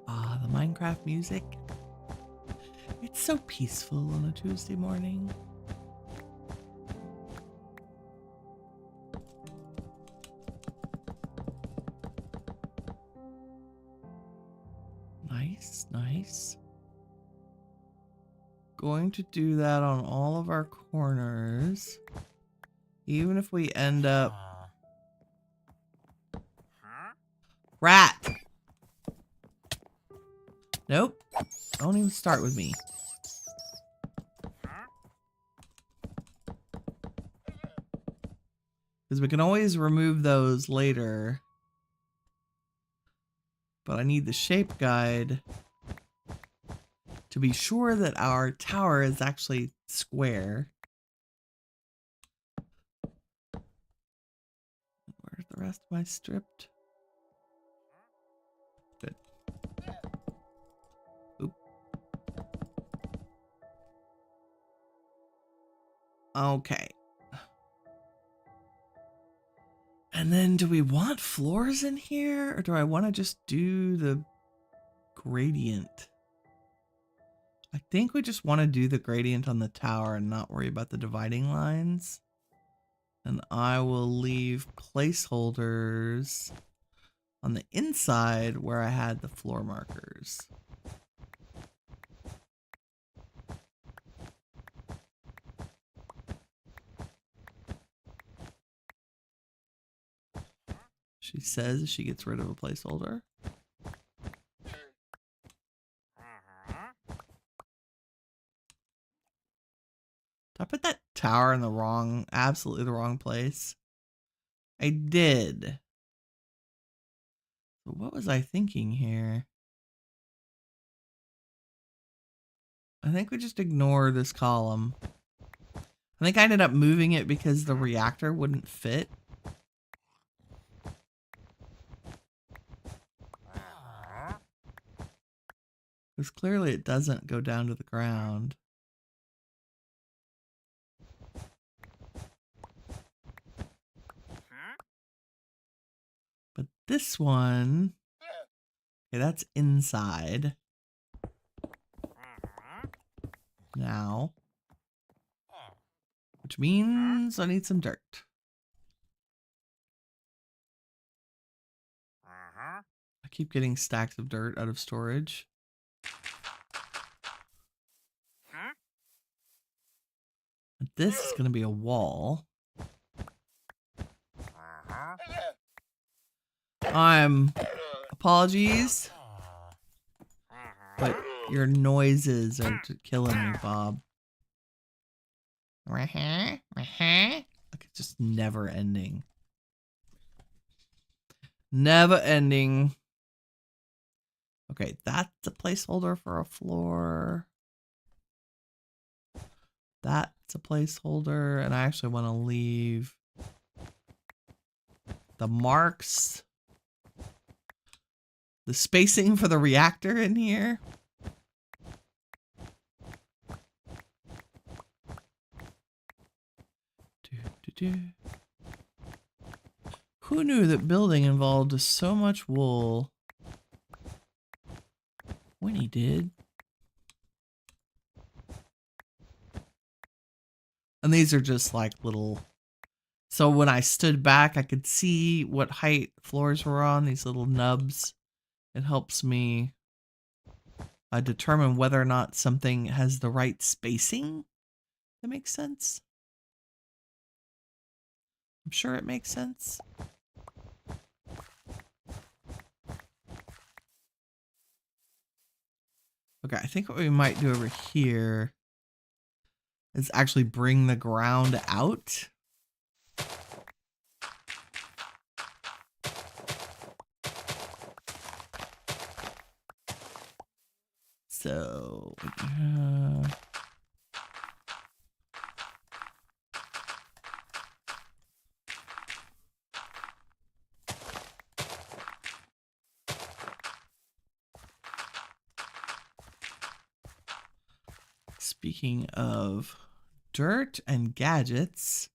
Ah, the Minecraft music. It's so peaceful on a Tuesday morning. Nice, nice. Going to do that on all of our corners. Even if we end up... Rat! Nope. Don't even start with me. Because we can always remove those later. But I need the shape guide to be sure that our tower is actually square. Where's the rest of my stripped? Good. Oop. Okay. And then do we want floors in here? Or do I want to just do the gradient? I think we just want to do the gradient on the tower and not worry about the dividing lines. And I will leave placeholders on the inside where I had the floor markers. She says she gets rid of a placeholder. Did I put that tower in the wrong, absolutely the wrong place? I did. So what was I thinking here? I think we just ignore this column. I think I ended up moving it because the reactor wouldn't fit. Because clearly it doesn't go down to the ground. But this one, okay, that's inside. Now, which means I need some dirt. I keep getting stacks of dirt out of storage. But this is going to be a wall. Apologies, but your noises are killing me, Bob. Like it's just never ending. Never ending. Okay, that's a placeholder for a floor. That's a placeholder, and I actually want to leave the marks, the spacing for the reactor in here. Who knew that building involved so much wool? Winnie did. And these are just like little... So when I stood back, I could see what height floors were on, these little nubs. It helps me determine whether or not something has the right spacing. That makes sense. I'm sure it makes sense. Okay, I think what we might do over here is actually bring the ground out. So, speaking of dirt and gadgets,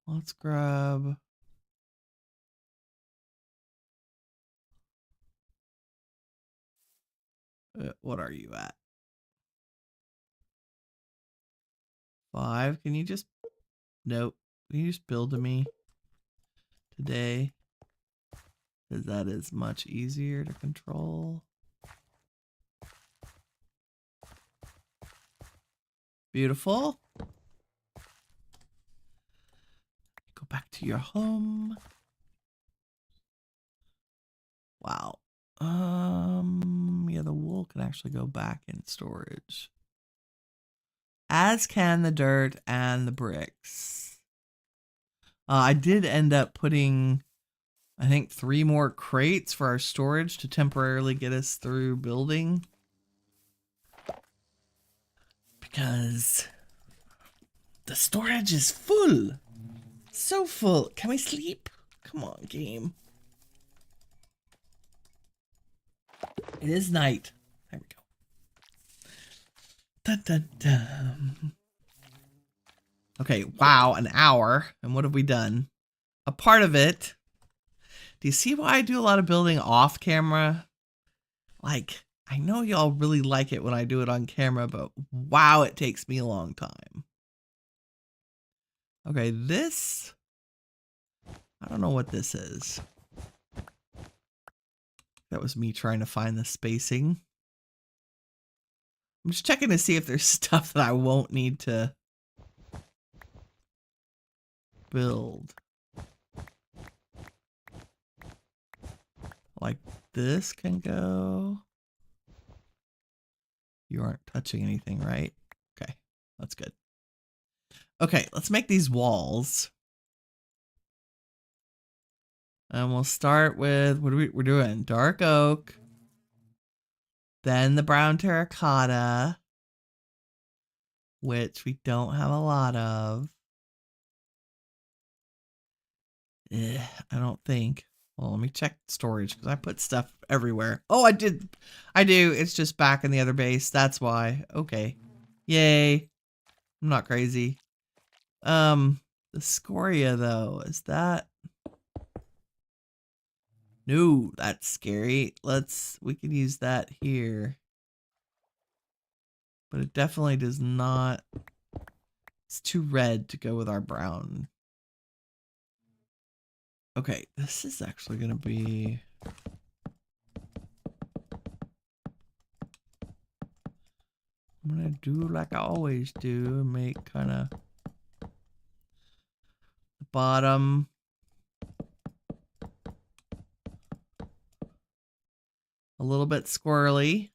let's grab... what are you at? 5? Can you just... Nope. Can you just build to me today? Because that is much easier to control. Beautiful. Go back to your home. Wow. Yeah, the wool can actually go back in storage. As can the dirt and the bricks. I did end up putting, I think, 3 more crates for our storage to temporarily get us through building. Because the storage is full. So full. Can we sleep? Come on, game. It is night. There we go. Dun, dun, dun. Okay, wow, an hour. And what have we done? A part of it. Do you see why I do a lot of building off camera? Like, I know y'all really like it when I do it on camera, but wow, it takes me a long time. Okay, this... I don't know what this is. That was me trying to find the spacing. I'm just checking to see if there's stuff that I won't need to build. Like this can go. You aren't touching anything, right? Okay, that's good. Okay, let's make these walls. And we'll start with, what we're doing? Dark oak. Then the brown terracotta, which we don't have a lot of. I don't think. Well, let me check storage because I put stuff everywhere. Oh, I did. I do. It's just back in the other base. That's why. Okay. Yay. I'm not crazy. The scoria though, is that... No, that's scary. We can use that here. But it definitely does not, it's too red to go with our brown. Okay, this is actually gonna be, I'm gonna do like I always do and make kind of the bottom a little bit squirrely.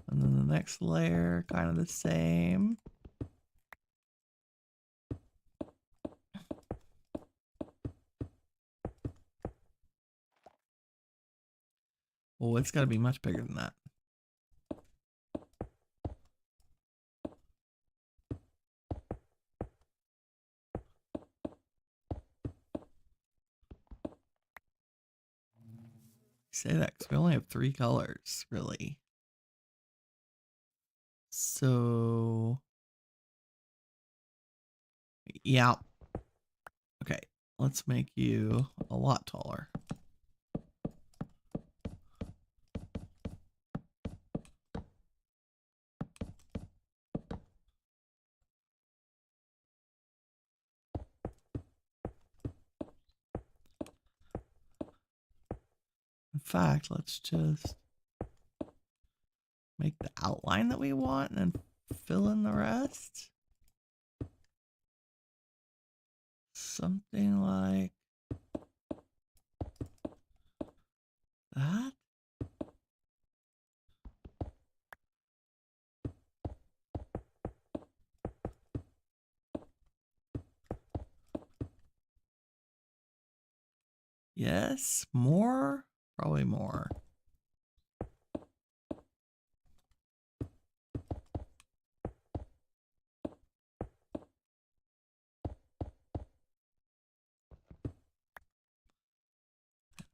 And then the next layer, kind of the same. Oh, it's gotta be much bigger than that. Say that because we only have 3 colors, really. So, yeah. Okay, let's make you a lot taller. In fact, let's just make the outline that we want and then fill in the rest. Something like that. Yes, more? Probably more.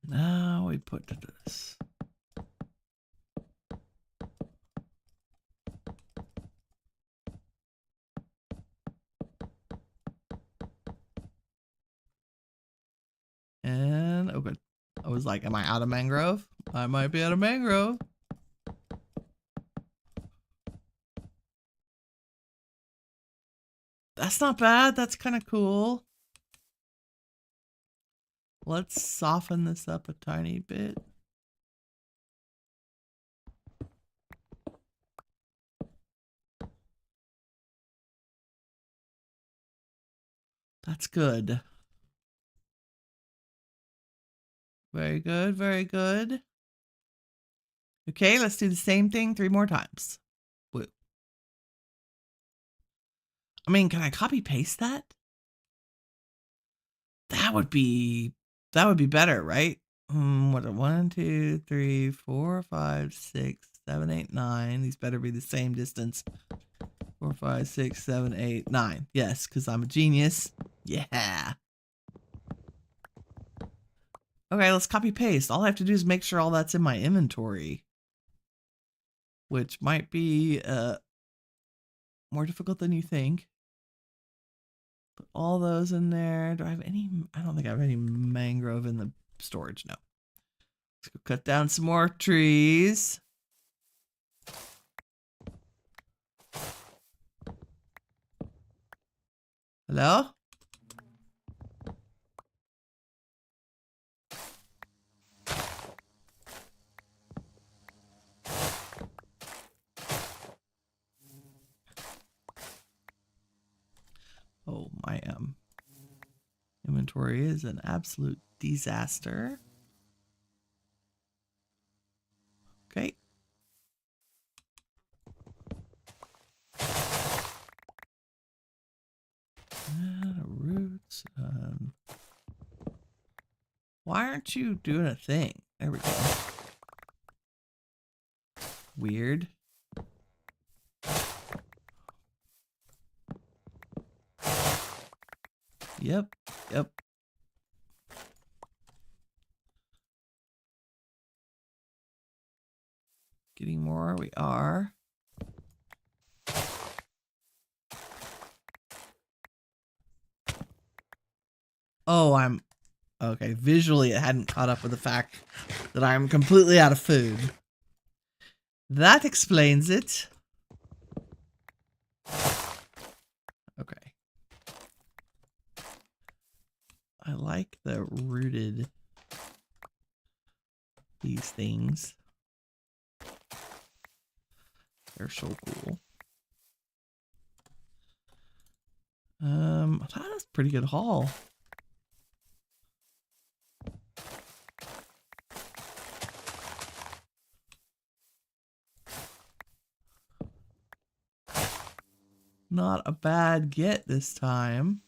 Now we put to this. And, oh good. I was like, am I out of mangrove? I might be out of mangrove. That's not bad. That's kind of cool. Let's soften this up a tiny bit. That's good. Very good, very good. Okay, let's do the same thing 3 more times. Woo. I mean, can I copy paste that? That would be better, right? What are 1, 2, 3, 4, 5, 6, 7, 8, 9. These better be the same distance. 4, 5, 6, 7, 8, 9. Yes, because I'm a genius. Yeah. Okay, let's copy paste. All I have to do is make sure all that's in my inventory, which might be more difficult than you think. Put all those in there. Do I have any? I don't think I have any mangrove in the storage. No. Let's go cut down some more trees. Hello? Oh, my inventory is an absolute disaster. Okay. Roots. Why aren't you doing a thing? There we go. Weird. Yep. Yep. Getting more. We are. Oh, I'm okay. Visually, it hadn't caught up with the fact that I'm completely out of food. That explains it. Okay. I like the rooted these things. They're so cool. That's a pretty good haul. Not a bad get this time.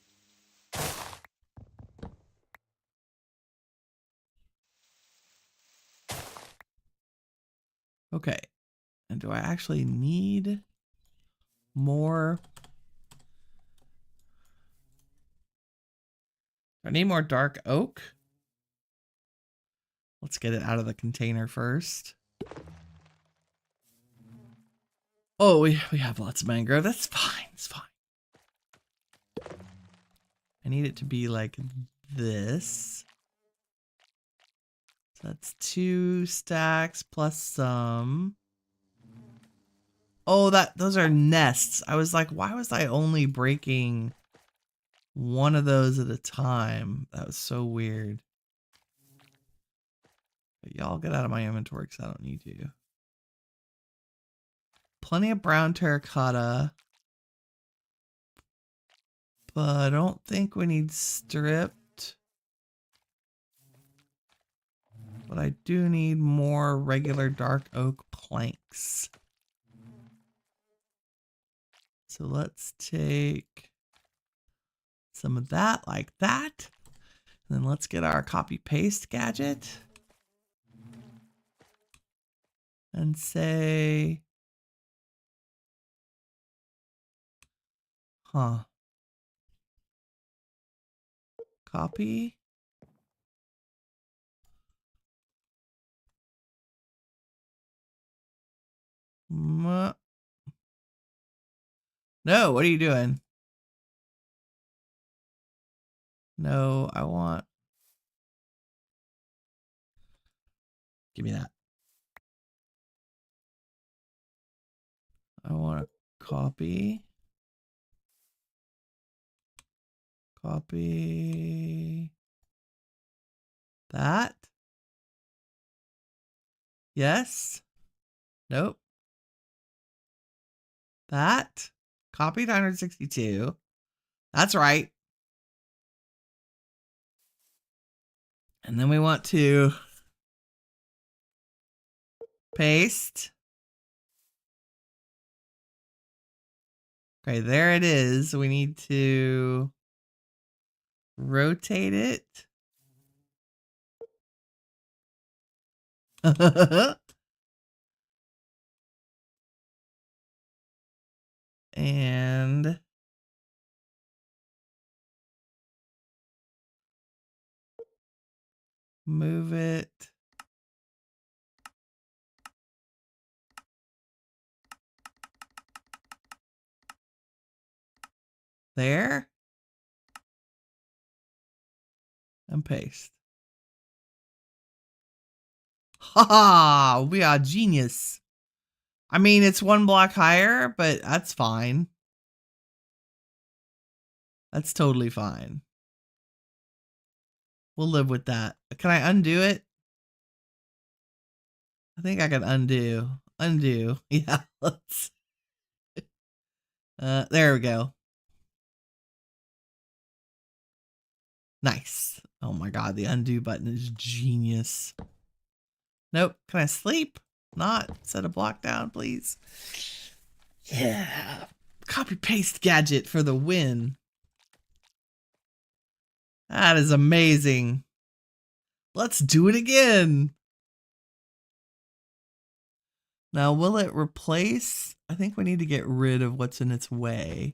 Okay. And do I actually need more? I need more dark oak. Let's get it out of the container first. Oh, we have lots of mangrove. That's fine. It's fine. I need it to be like this. So that's 2 stacks plus some. Oh, those are nests. I was like, why was I only breaking one of those at a time? That was so weird. But y'all get out of my inventory because I don't need you. Plenty of brown terracotta. But I don't think we need stripped. But I do need more regular dark oak planks. So let's take some of that like that. And then let's get our copy paste gadget. And say, copy. No, what are you doing? No, I want. Give me that. I want to copy. Copy. That. Yes. Nope. That. Copy 962. That's right. And then we want to paste. Okay, there it is. We need to rotate it. And move it. There. And paste. Haha, we are genius. I mean, it's 1 block higher, but that's fine. That's totally fine. We'll live with that. Can I undo it? I think I can undo. Undo. Yeah, let's. There we go. Nice. Oh my god, the undo button is genius. Nope. Can I sleep? Not. Set a block down, please. Yeah. Copy paste gadget for the win. That is amazing. Let's do it again. Now, will it replace? I think we need to get rid of what's in its way.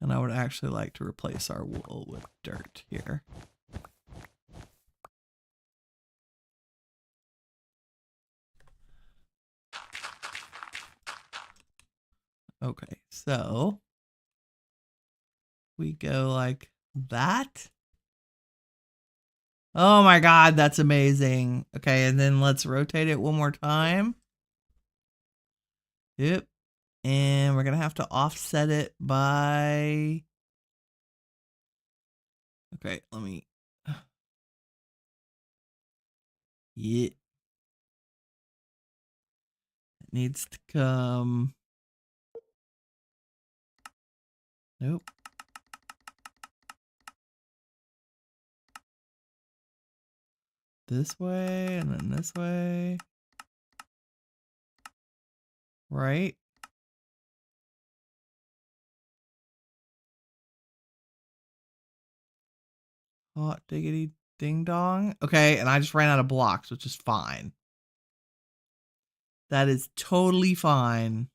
And I would actually like to replace our wool with dirt here. Okay, so we go like that. Oh my god, that's amazing. Okay, and then let's rotate it one more time. Yep. And we're going to have to offset it by... Okay, let me... Yeah. It needs to come... Nope. This way, and then this way. Right? Hot diggity ding dong. Okay, and I just ran out of blocks, which is fine. That is totally fine.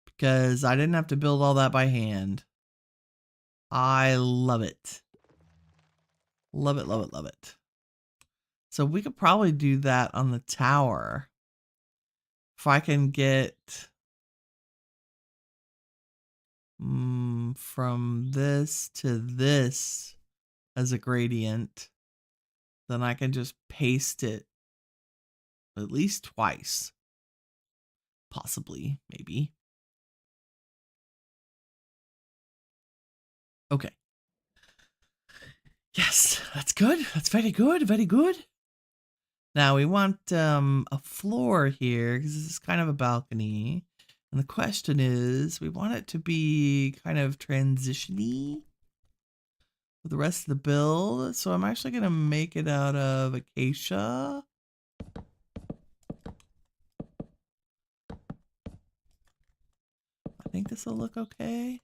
Because I didn't have to build all that by hand. I love it. Love it, love it, love it. So we could probably do that on the tower. If I can get from this to this as a gradient, then I can just paste it at least twice. Possibly, maybe. Okay. Yes, that's good. That's very good. Very good. Now we want a floor here because this is kind of a balcony. And the question is, we want it to be kind of transition-y with the rest of the build. So I'm actually going to make it out of acacia. I think this will look okay.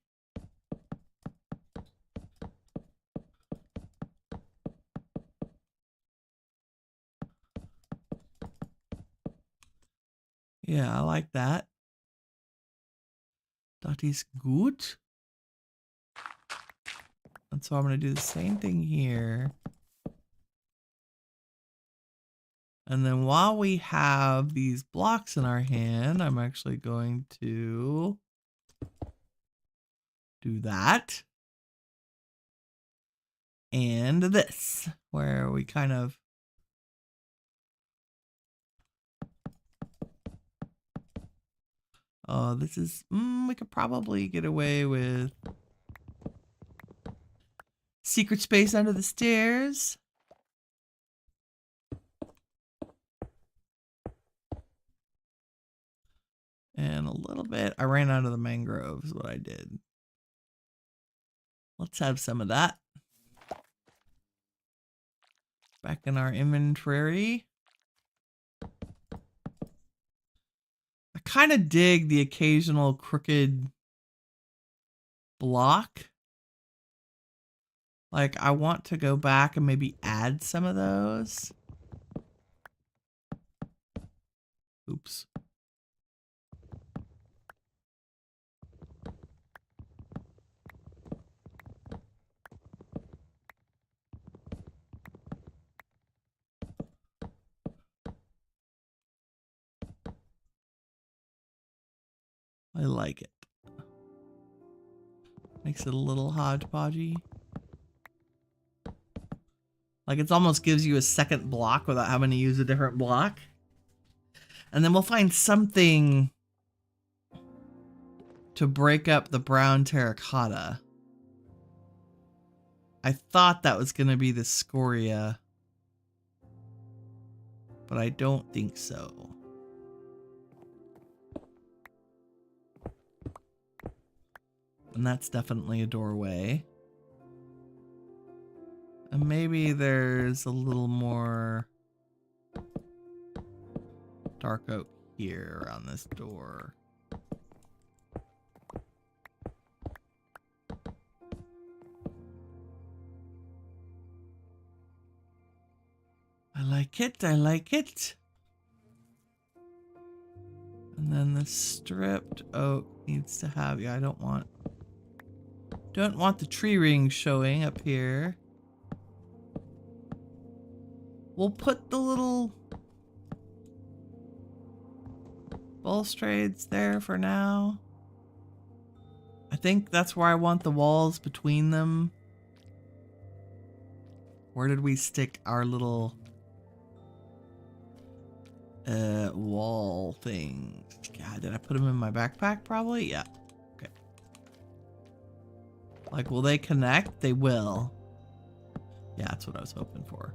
Yeah, I like that. That is good. And so I'm going to do the same thing here. And then while we have these blocks in our hand, I'm actually going to do that. And this, where we kind of... Oh, this is... we could probably get away with... secret space under the stairs. And a little bit... I ran out of the mangroves, what I did. Let's have some of that. Back in our inventory. I kind of dig the occasional crooked block. Like, I want to go back and maybe add some of those. Oops. I like it. Makes it a little hodgepodgey. Like, it almost gives you a second block without having to use a different block. And then we'll find something to break up the brown terracotta. I thought that was going to be the scoria, but I don't think so. And that's definitely a doorway. And maybe there's a little more dark oak here around this door. I like it, I like it. And then the stripped oak needs to have, yeah, I don't want the tree ring showing up here. We'll put the little balustrades there for now. I think that's where I want the walls between them. Where did we stick our little wall things? God, did I put them in my backpack? Probably, yeah. Okay. Like, will they connect? They will. Yeah, that's what I was hoping for.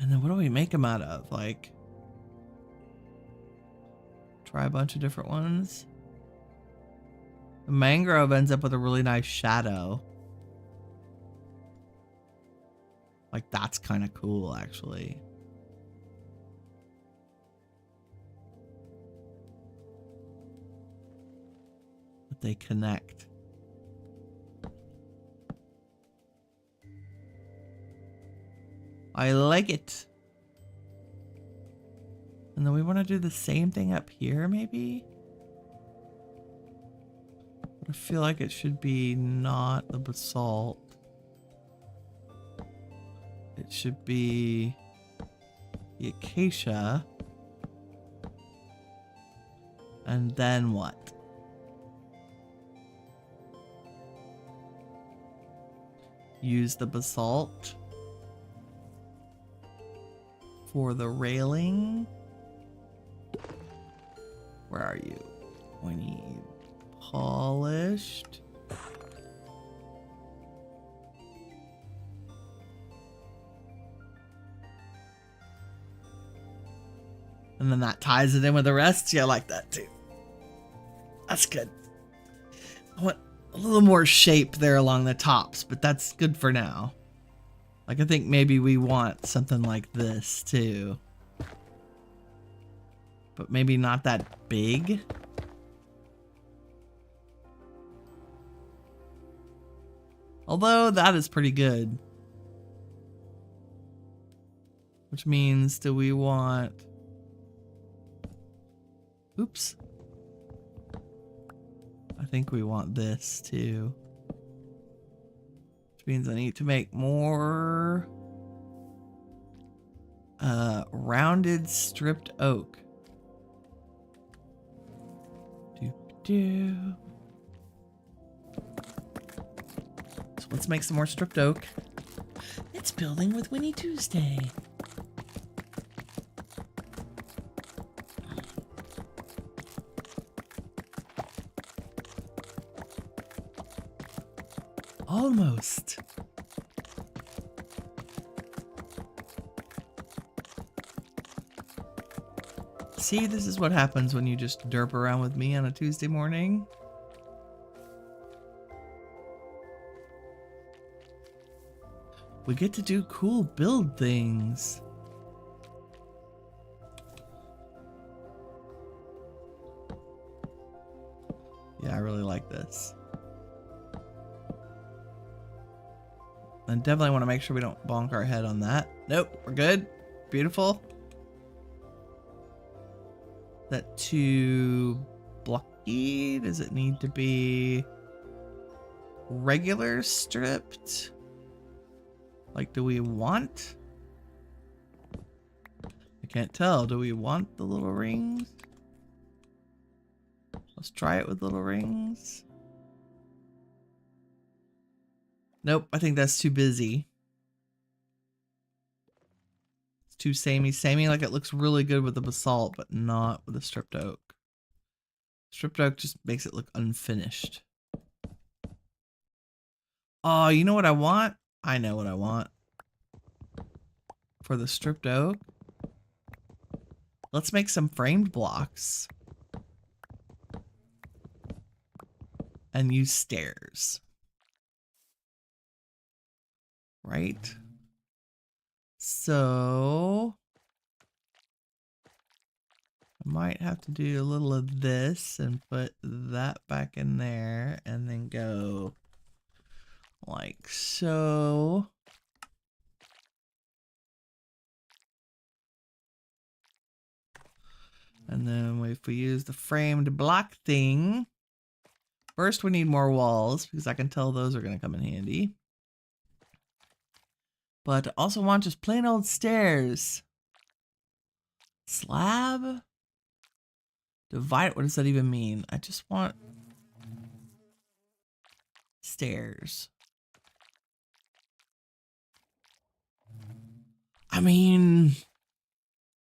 And then what do we make them out of? Like, try a bunch of different ones. The mangrove ends up with a really nice shadow. Like, that's kind of cool, actually. But they connect. I like it. And then we want to do the same thing up here, maybe? I feel like it should be not the basalt. It should be the acacia. And then what? Use the basalt for the railing. Where are you? Winnie. Polished. And then that ties it in with the rest. Yeah, I like that too. That's good. I want a little more shape there along the tops, but that's good for now. Like, I think maybe we want something like this too. But maybe not that big. Although that is pretty good. Which means, do we want... Oops. I think we want this too. Which means I need to make more rounded stripped oak. Doop-doo. So let's make some more stripped oak. It's building with Winnie Tuesday. Almost. See, this is what happens when you just derp around with me on a Tuesday morning. We get to do cool build things. Yeah, I really like this. And definitely want to make sure we don't bonk our head on that. Nope, we're good. Beautiful. Is that too blocky? Does it need to be regular stripped? Like, do we want? I can't tell. Do we want the little rings? Let's try it with little rings. Nope, I think that's too busy. It's too samey. Like, it looks really good with the basalt, but not with the stripped oak. Stripped oak just makes it look unfinished. Oh, you know what I want? I know what I want. For the stripped oak. Let's make some framed blocks. And use stairs. Right? So I might have to do a little of this and put that back in there and then go like so. And then if we use the framed block thing, first we need more walls because I can tell those are going to come in handy. But I also want just plain old stairs. Slab? Divide, what does that even mean? I just want stairs. I mean,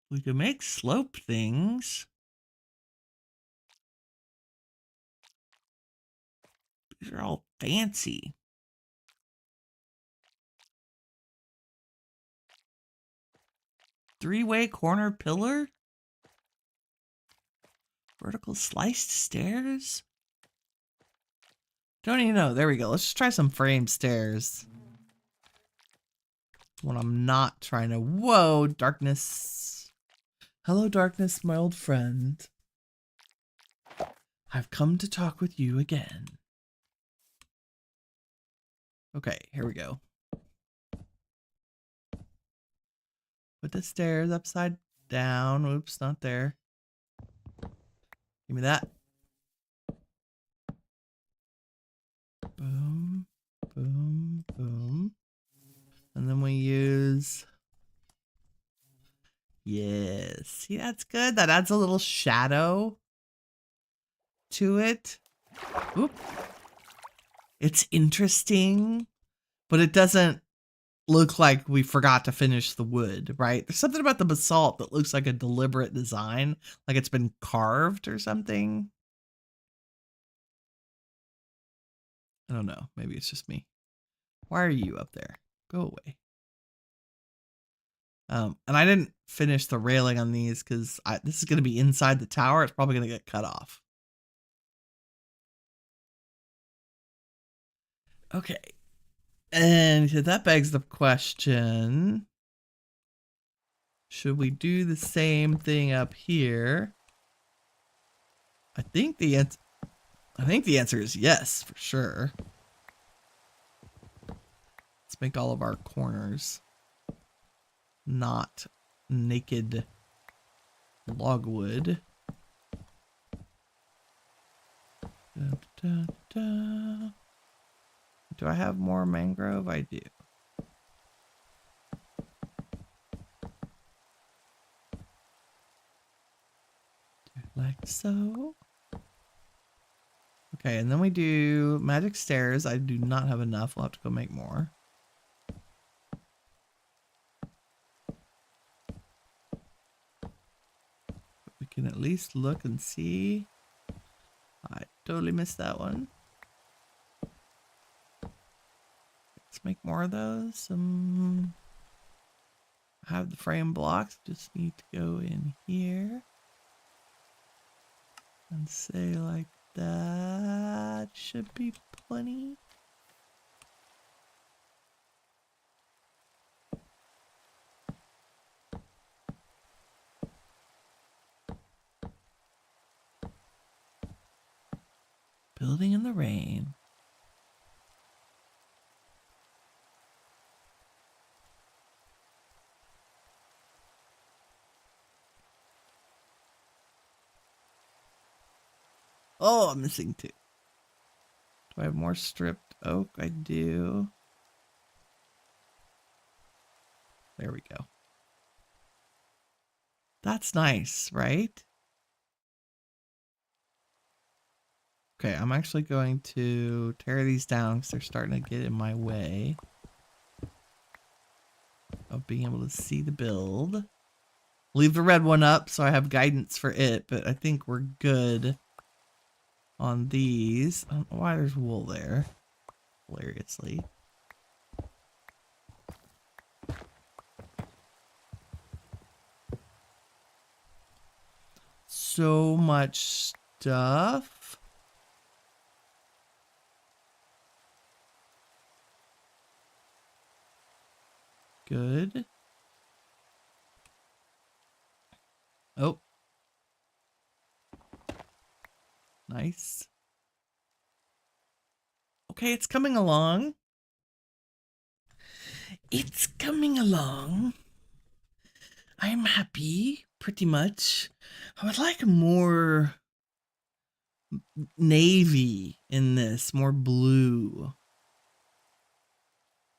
we could make slope things. These are all fancy. Three-way corner pillar? Vertical sliced stairs? Don't even know. There we go. Let's just try some frame stairs. When I'm not trying to... Whoa, darkness. Hello, darkness, my old friend. I've come to talk with you again. Okay, here we go. Put the stairs upside down. Oops, not there. Give me that. Boom, boom, boom. And then we use... Yes. See, that's good. That adds a little shadow to it. Oop. It's interesting, but it doesn't look like we forgot to finish the wood, right? There's something about the basalt that looks like a deliberate design, like it's been carved or something. I don't know. Maybe it's just me. Why are you up there? Go away. And I didn't finish the railing on these because this is going to be inside the tower. It's probably going to get cut off. Okay. And that begs the question, should we do the same thing up here? I think the answer is yes, for sure. Let's make all of our corners not naked logwood. Da, da, da. Do I have more mangrove? I do. Like so. Okay, and then we do magic stairs. I do not have enough. We'll have to go make more. But we can at least look and see. I totally missed that one. Let's make more of those. I have the frame blocks. Just need to go in here. And say like that. Should be plenty. Building in the rain. Oh, I'm missing two. Do I have more stripped oak? I do. There we go. That's nice, right? Okay, I'm actually going to tear these down because they're starting to get in my way of being able to see the build. Leave the red one up so I have guidance for it, but I think we're good on these. I don't know why there's wool there, hilariously. So much stuff. Good. Oh. Nice. Okay, it's coming along. It's coming along. I'm happy, pretty much. I would like more navy in this, more blue.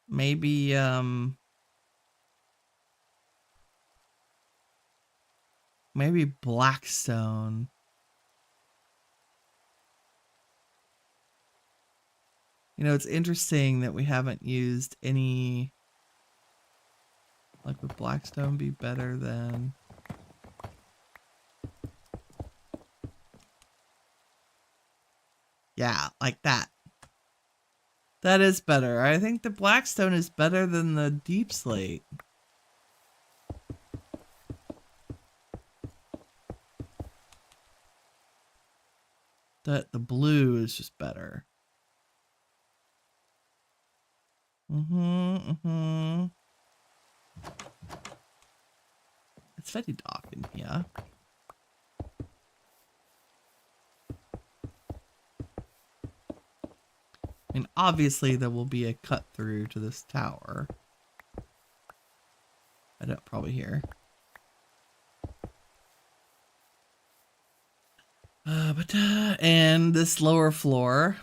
Maybe, maybe blackstone. You know, it's interesting that we haven't used any... Like, would blackstone be better than... Yeah, like that. That is better. I think the blackstone is better than the deep slate. The blue is just better. It's very dark in here. I mean, obviously there will be a cut through to this tower. I don't probably hear. And this lower floor.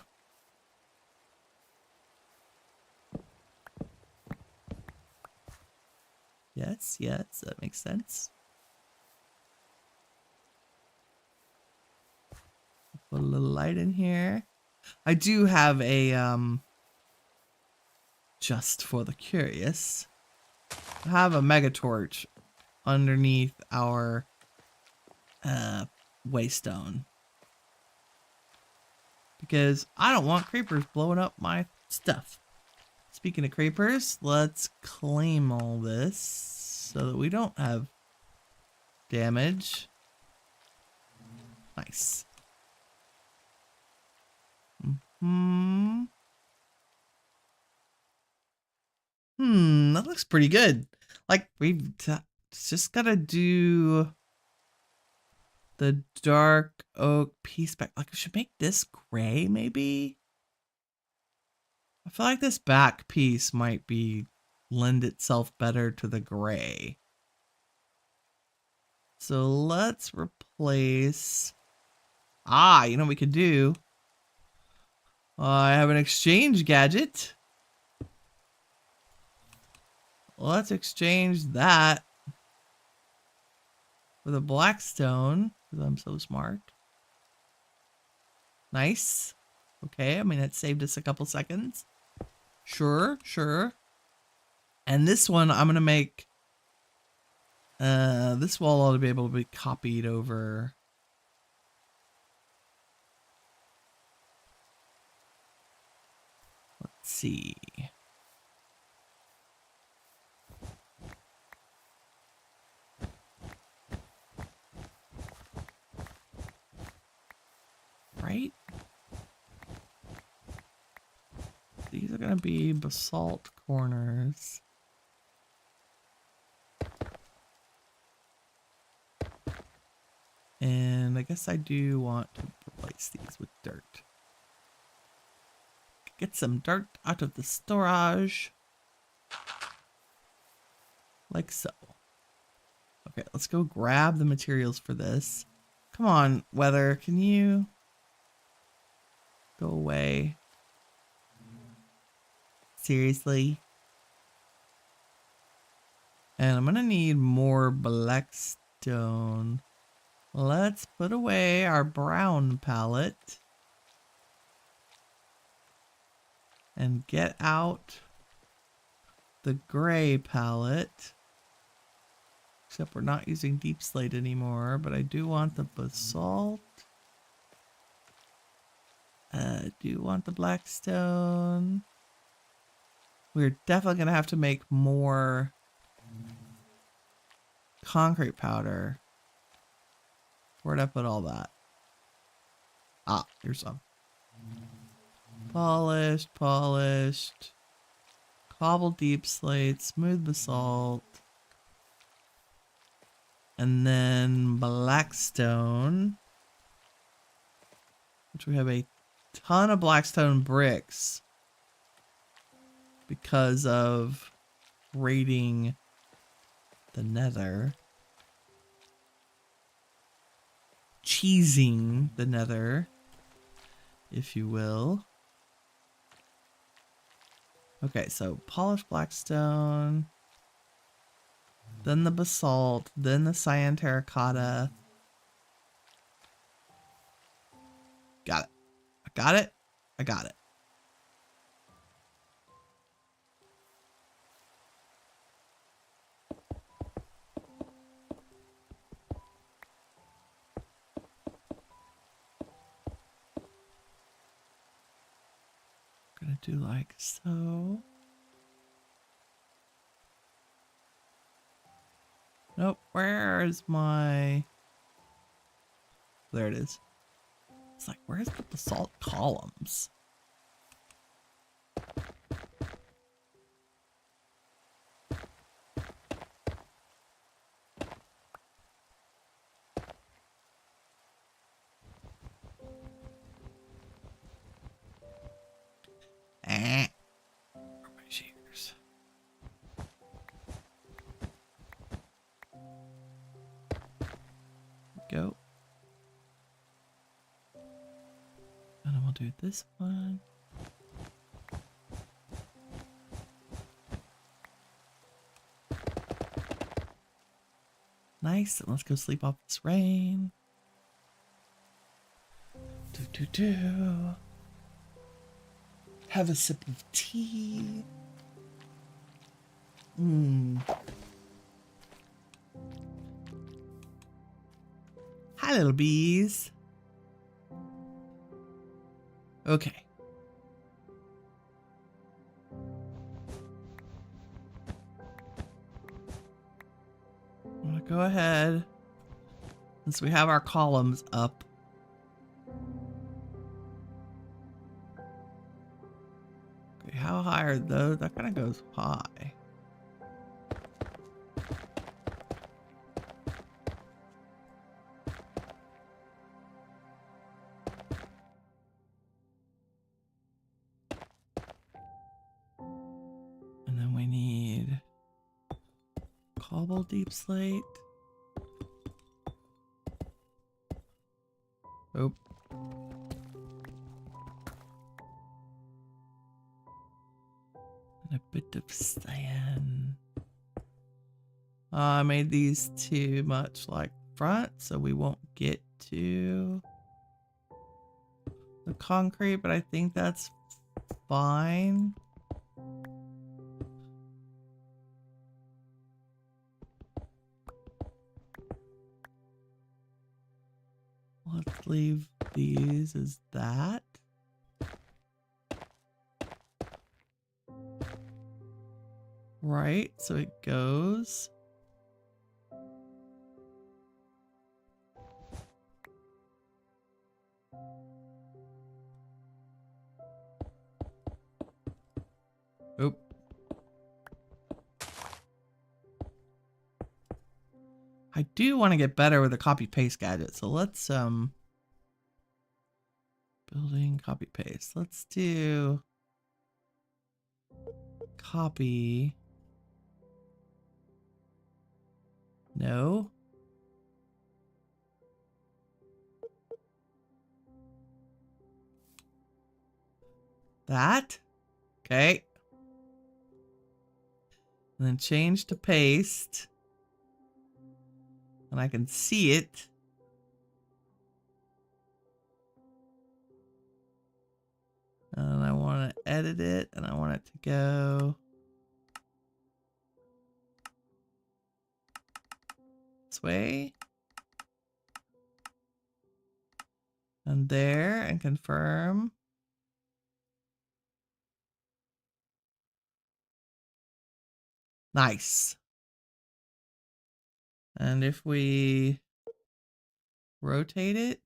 Yes, that makes sense. Put a little light in here. I do have a, just for the curious, I have a mega torch underneath our, waystone. Because I don't want creepers blowing up my stuff. Speaking of creepers, let's claim all this so that we don't have damage. Nice. That looks pretty good. Like, we've just gotta do the dark oak piece back. Like, we should make this gray, maybe? I feel like this back piece might lend itself better to the gray. So let's replace... you know what we could do? I have an exchange gadget. Let's exchange that with a blackstone, because I'm so smart. Nice. Okay, I mean, that saved us a couple seconds. Sure. And this one, I'm going to make... this wall ought to be able to be copied over... Let's see... Right? These are going to be basalt corners. And I guess I do want to replace these with dirt. Get some dirt out of the storage. Like so. Okay, let's go grab the materials for this. Come on, weather, can you go away? Seriously? And I'm gonna need more blackstone. Let's put away our brown palette. And get out the gray palette. Except we're not using deep slate anymore, but I do want the basalt. I do want the blackstone. We're definitely going to have to make more concrete powder. Where'd I put all that? Here's some. Polished. Cobble deep slate, smooth basalt. And then blackstone. Which we have a ton of blackstone bricks. Because of raiding the nether. Cheesing the nether, if you will. Okay, so polished blackstone. Then the basalt. Then the cyan terracotta. Got it. I got it. gonna do like so. Nope, where is my... There it is. It's like, where's the basalt columns? Where are my shears? Go. And then we'll do this one. Nice. And let's go sleep off this rain. Have a sip of tea. Hi, little bees. Okay. I'm gonna go ahead, since we have our columns up. Okay, how high are those? That kind of goes high. And then we need cobble deep slate. Oh. And a bit of sand. I made these too much like front, so we won't get to the concrete, but I think that's fine. Let's leave these as that. Right, so it goes. Oop. I do want to get better with the copy paste gadget, so let's building copy paste. Let's do copy. No. That. Okay. And then change to paste. And I can see it. And I want to edit it, and I want it to go this way. And there, and confirm. Nice. And if we rotate it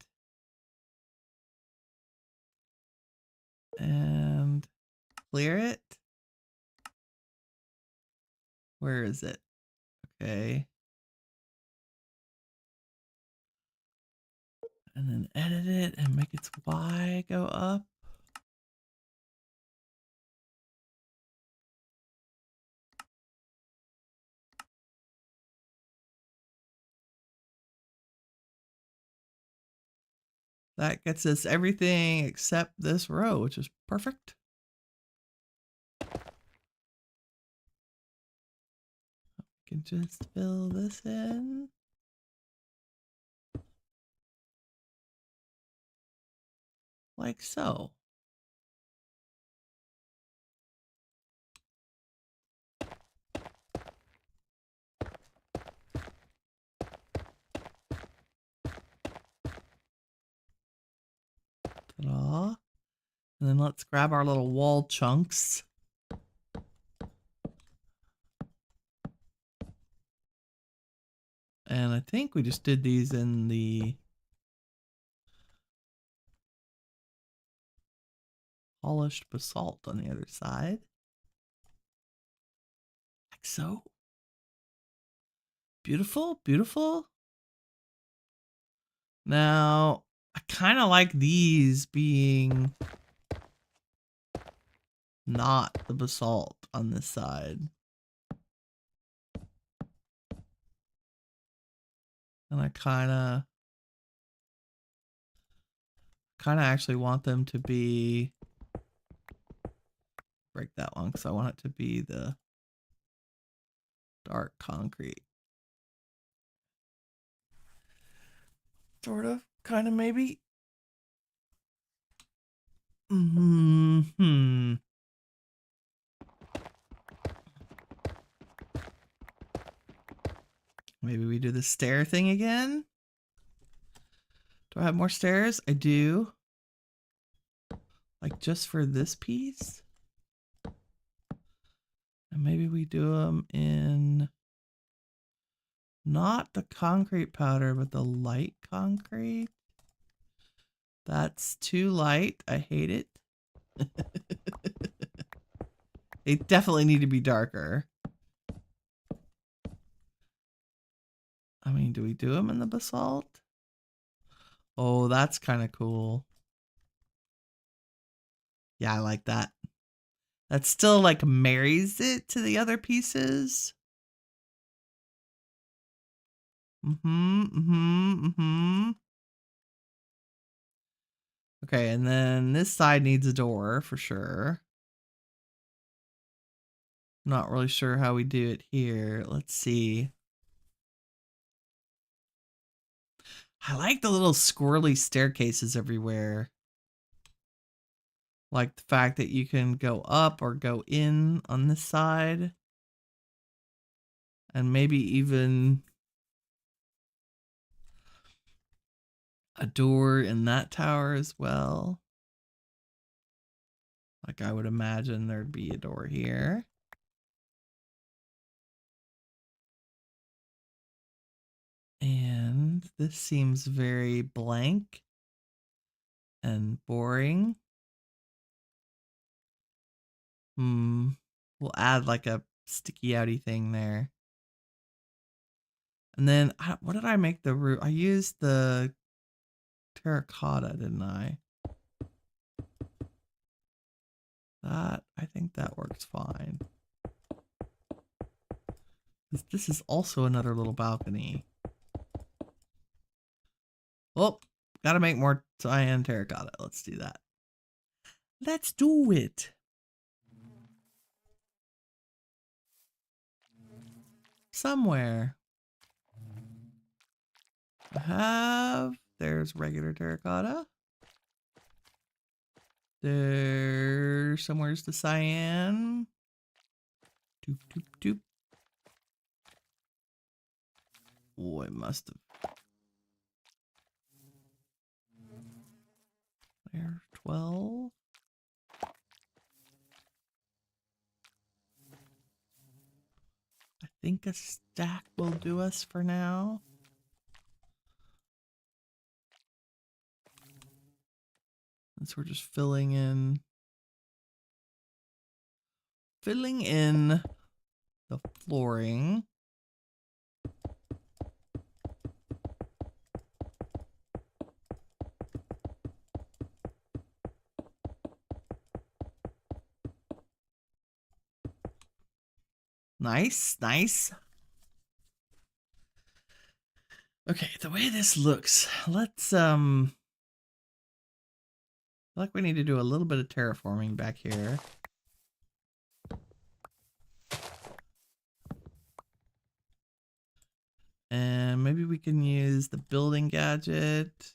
and clear it, where is it? Okay. And then edit it and make its Y go up. That gets us everything except this row, which is perfect. We can just fill this in. Like so. Ta-da. And then let's grab our little wall chunks. And I think we just did these in the polished basalt on the other side. Like so. Beautiful, beautiful. Now, I kind of like these being not the basalt on this side. And I kind of actually want them to be, break that one because I want it to be the dark concrete. Sort of, kind of, maybe. Maybe we do the stair thing again. Do I have more stairs? I do. Like just for this piece. And maybe we do them in not the concrete powder, but the light concrete. That's too light. I hate it. They definitely need to be darker. I mean, do we do them in the basalt? Oh, that's kind of cool. Yeah, I like that. That still like marries it to the other pieces. Okay, and then this side needs a door for sure. Not really sure how we do it here. Let's see. I like the little squirrely staircases everywhere. Like the fact that you can go up or go in on this side. And maybe even a door in that tower as well. Like I would imagine there'd be a door here. And this seems very blank and boring. We'll add like a sticky outy thing there. And then, what did I make the roof? I used the terracotta, didn't I? That, I think that works fine. This is also another little balcony. Oh, gotta make more cyan terracotta. Let's do that. Let's do it. Somewhere. There's regular terracotta. Somewhere's the cyan. Doop, doop, doop. Oh, it must have. There's 12. I think a stack will do us for now. Since we're just filling in the flooring. Nice, nice. Okay, the way this looks, let's I feel like we need to do a little bit of terraforming back here. And maybe we can use the building gadget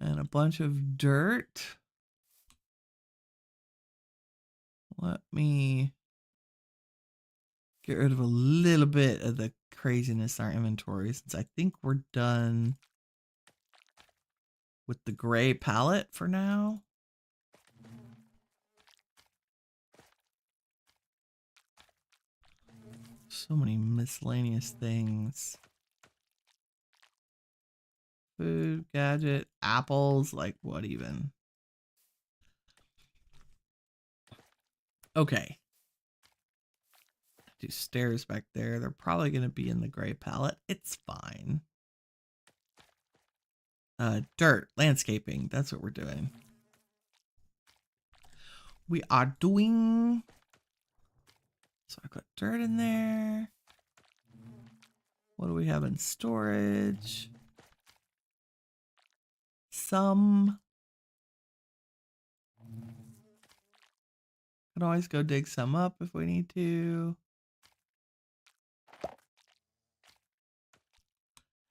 and a bunch of dirt. Let me get rid of a little bit of the craziness in our inventory since I think we're done with the gray palette for now. So many miscellaneous things. Food, gadget, apples, like what even? Okay. Do stairs back there. They're probably going to be in the gray palette. It's fine. Dirt, landscaping. That's what we're doing. We are doing. So I got dirt in there. What do we have in storage? Some. Can always go dig some up if we need to.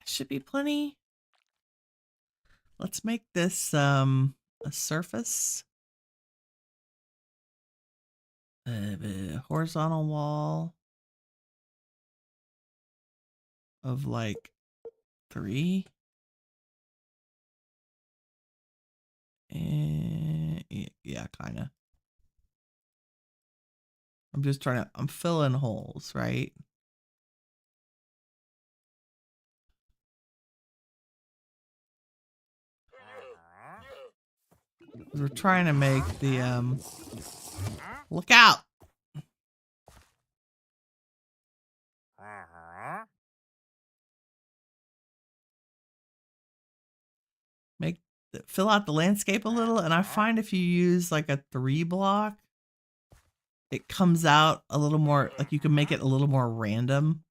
Should be plenty. Let's make this a surface. Horizontal wall of like 3. And yeah, kind of. I'm just trying to, I'm filling holes, right? We're trying to make the, look out! Fill out the landscape a little, and I find if you use like a 3 block, it comes out a little more, like you can make it a little more random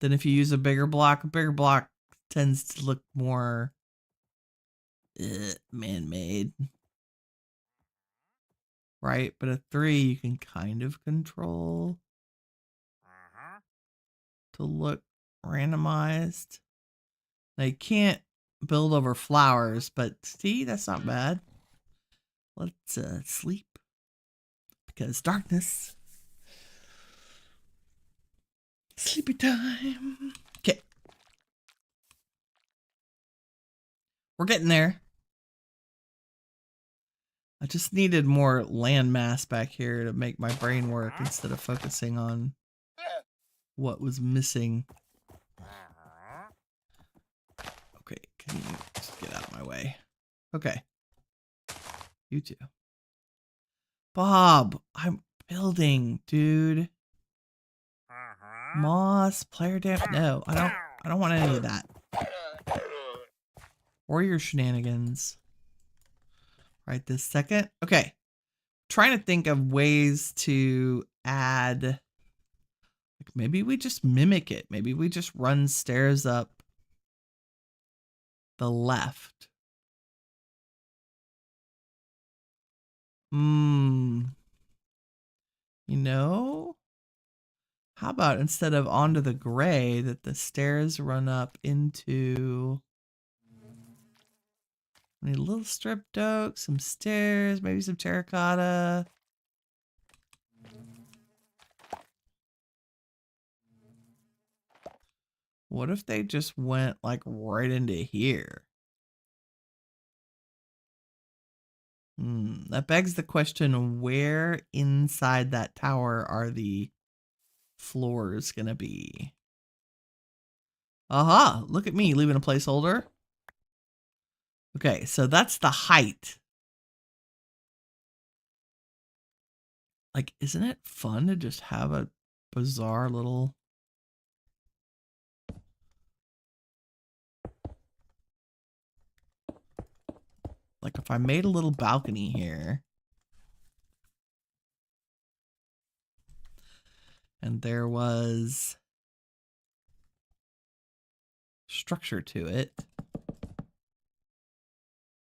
than if you use a bigger block. A bigger block tends to look more man-made. Right? But a 3 you can kind of control to look randomized. Now you can't build over flowers, but see, that's not bad. Let's sleep. Because darkness. Sleepy time. Okay. We're getting there. I just needed more land mass back here to make my brain work instead of focusing on what was missing. Okay, can you just get out of my way? Okay. You too. Bob, I'm building, dude. Moss, player damage. No, I don't want any of that. Or your shenanigans. Right this second. Okay. Trying to think of ways to add. Like maybe we just mimic it. Maybe we just run stairs up the left. You know? How about instead of onto the gray, that the stairs run up into a little stripped oak, some stairs, maybe some terracotta. What if they just went like right into here? That begs the question, where inside that tower are the floors gonna be? Aha, look at me leaving a placeholder. Okay, so that's the height. Like, isn't it fun to just have a bizarre little... Like, if I made a little balcony here, and there was structure to it,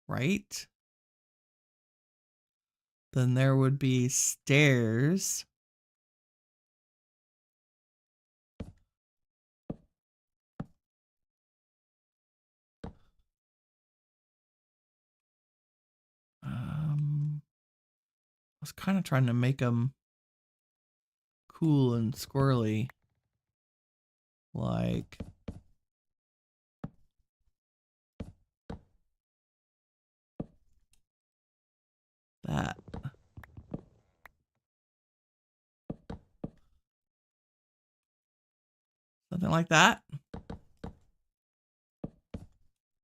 right? Then there would be stairs. I was kind of trying to make them cool and squirrely. Like... that. Something like that.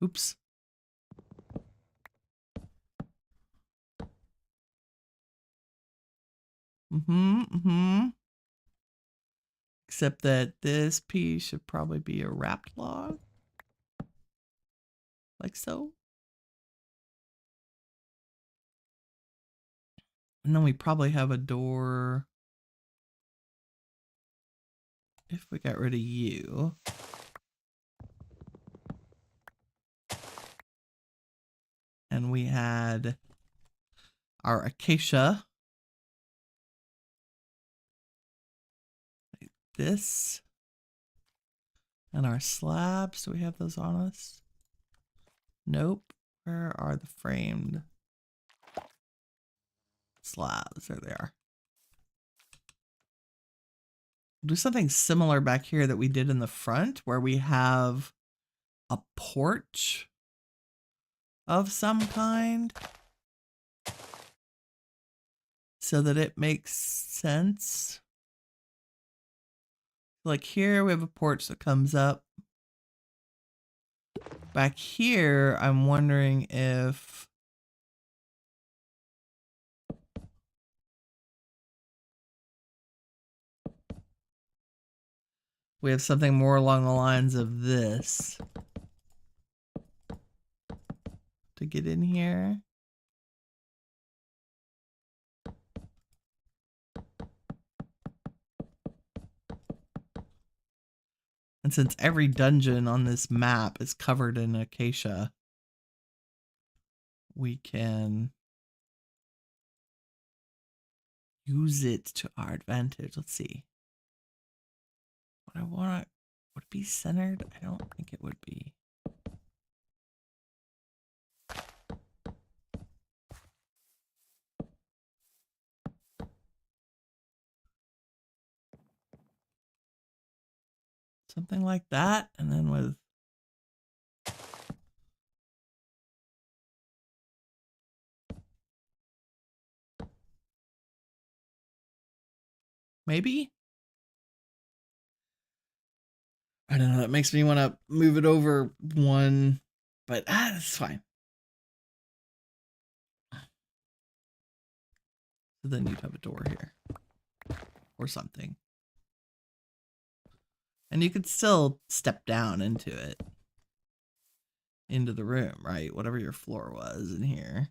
Oops. Except that this piece should probably be a wrapped log. Like so. And then we probably have a door. If we got rid of you. And we had our acacia. Like this. And our slabs. Do we have those on us? Nope. Where are the framed slabs? There they are. Do something similar back here that we did in the front, where we have a porch of some kind, so that it makes sense. Like here we have a porch that comes up. Back here, I'm wondering if we have something more along the lines of this to get in here. And since every dungeon on this map is covered in acacia, we can use it to our advantage. Let's see. What I want, would it be centered? I don't think it would be. Something like that, and then with maybe? I don't know, that makes me want to move it over one, but that's fine. So then you'd have a door here. Or something. And you could still step down into it. Into the room, right? Whatever your floor was in here.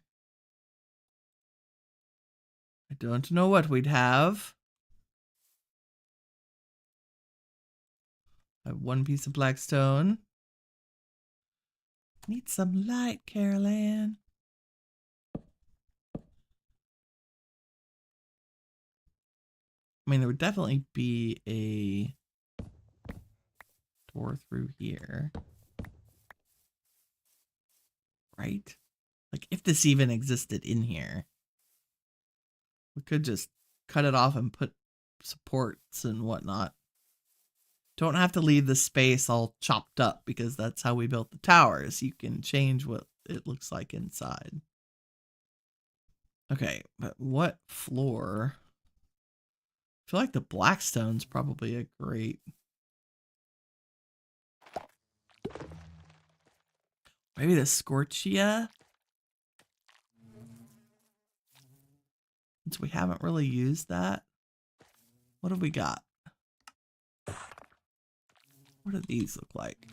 I don't know what we'd have. I have one piece of black stone. Need some light, Carol Ann. I mean, there would definitely be a door through here. Right? Like, if this even existed in here. We could just cut it off and put supports and whatnot. Don't have to leave the space all chopped up because that's how we built the towers. You can change what it looks like inside. Okay, but what floor? I feel like the blackstone's probably a great... Maybe the Scorchia? Since we haven't really used that. What have we got? What do these look like?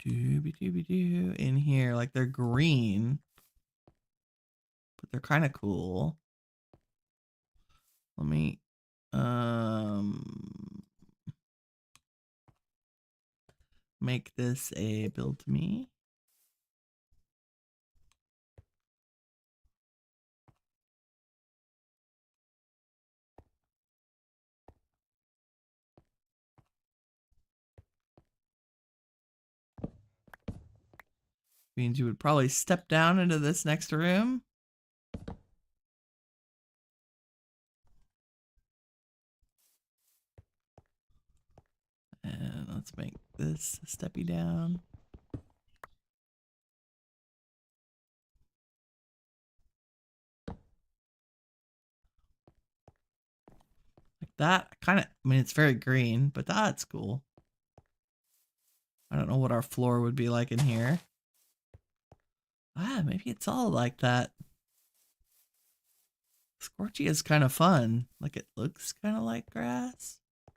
Dooby-dooby-doo. In here, like they're green. But they're kind of cool. Let me... make this a build to me. Means you would probably step down into this next room. And let's make this a steppy down. Like That kind of, I mean, it's very green, but that's cool. I don't know what our floor would be like in here. Ah, maybe it's all like that. Scorchy is kind of fun. Like it looks kind of like grass. I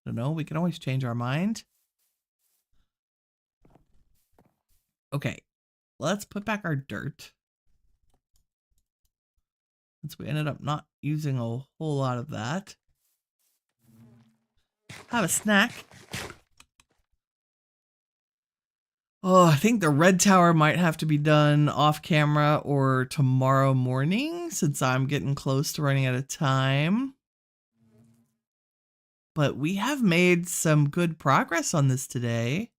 don't know. We can always change our mind. Okay, let's put back our dirt. Since we ended up not using a whole lot of that. Have a snack. Oh, I think the red tower might have to be done off camera or tomorrow morning since I'm getting close to running out of time. But we have made some good progress on this today.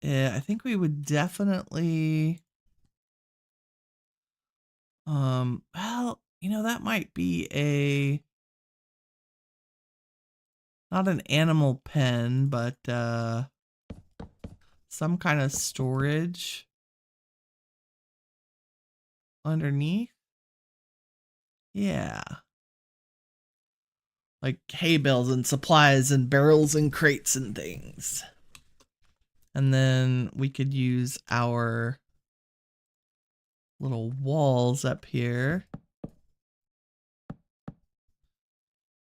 I think we would definitely... well, you know, that might be not an animal pen, but some kind of storage underneath. Yeah. Like hay bales and supplies and barrels and crates and things. And then we could use our little walls up here.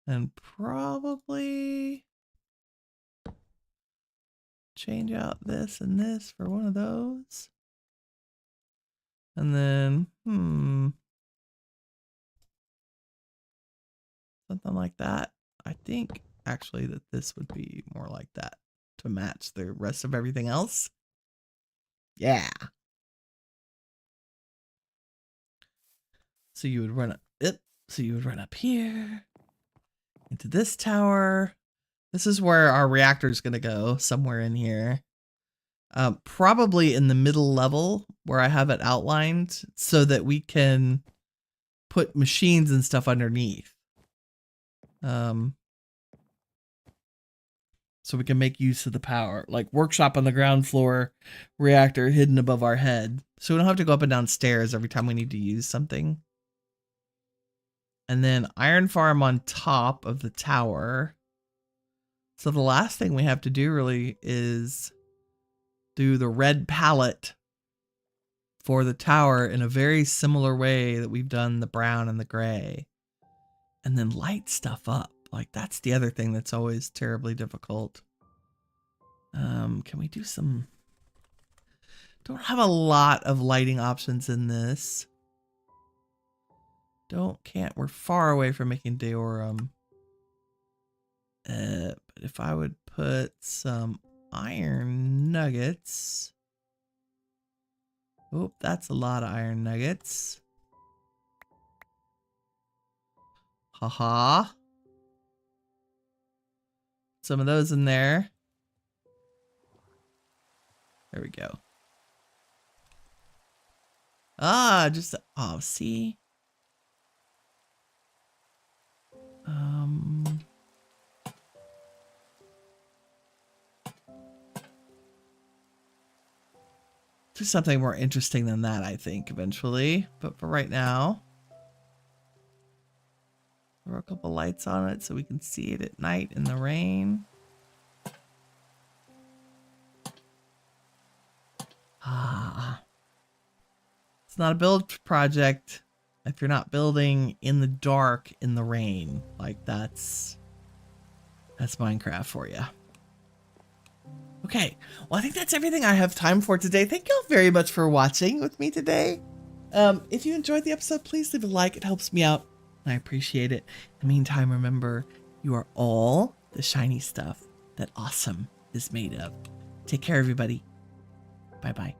And probably change out this and this for one of those. And then, something like that. I think actually that this would be more like that to match the rest of everything else. Yeah. So you would run up it. So you would run up here into this tower. This is where our reactor is going to go, somewhere in here. Probably in the middle level where I have it outlined so that we can put machines and stuff underneath. So we can make use of the power, like workshop on the ground floor, reactor hidden above our head. So we don't have to go up and down stairs every time we need to use something. And then iron farm on top of the tower. So the last thing we have to do really is do the red palette for the tower in a very similar way that we've done the brown and the gray. And then light stuff up. Like that's the other thing that's always terribly difficult. Can we do some... Don't have a lot of lighting options in this. We're far away from making Deorum. But if I would put some iron nuggets. Oh, that's a lot of iron nuggets. Haha. Some of those in there. There we go. Just, oh, see? Do something more interesting than that, I think, eventually. But for right now, throw a couple lights on it so we can see it at night in the rain. It's not a build project if you're not building in the dark in the rain. Like that's Minecraft for you. Okay, well I think that's everything I have time for today. Thank you all very much for watching with me today. If you enjoyed the episode, please leave a like. It helps me out and I appreciate it. In the meantime, remember, you are all the shiny stuff that awesome is made of. Take care, everybody. Bye-bye.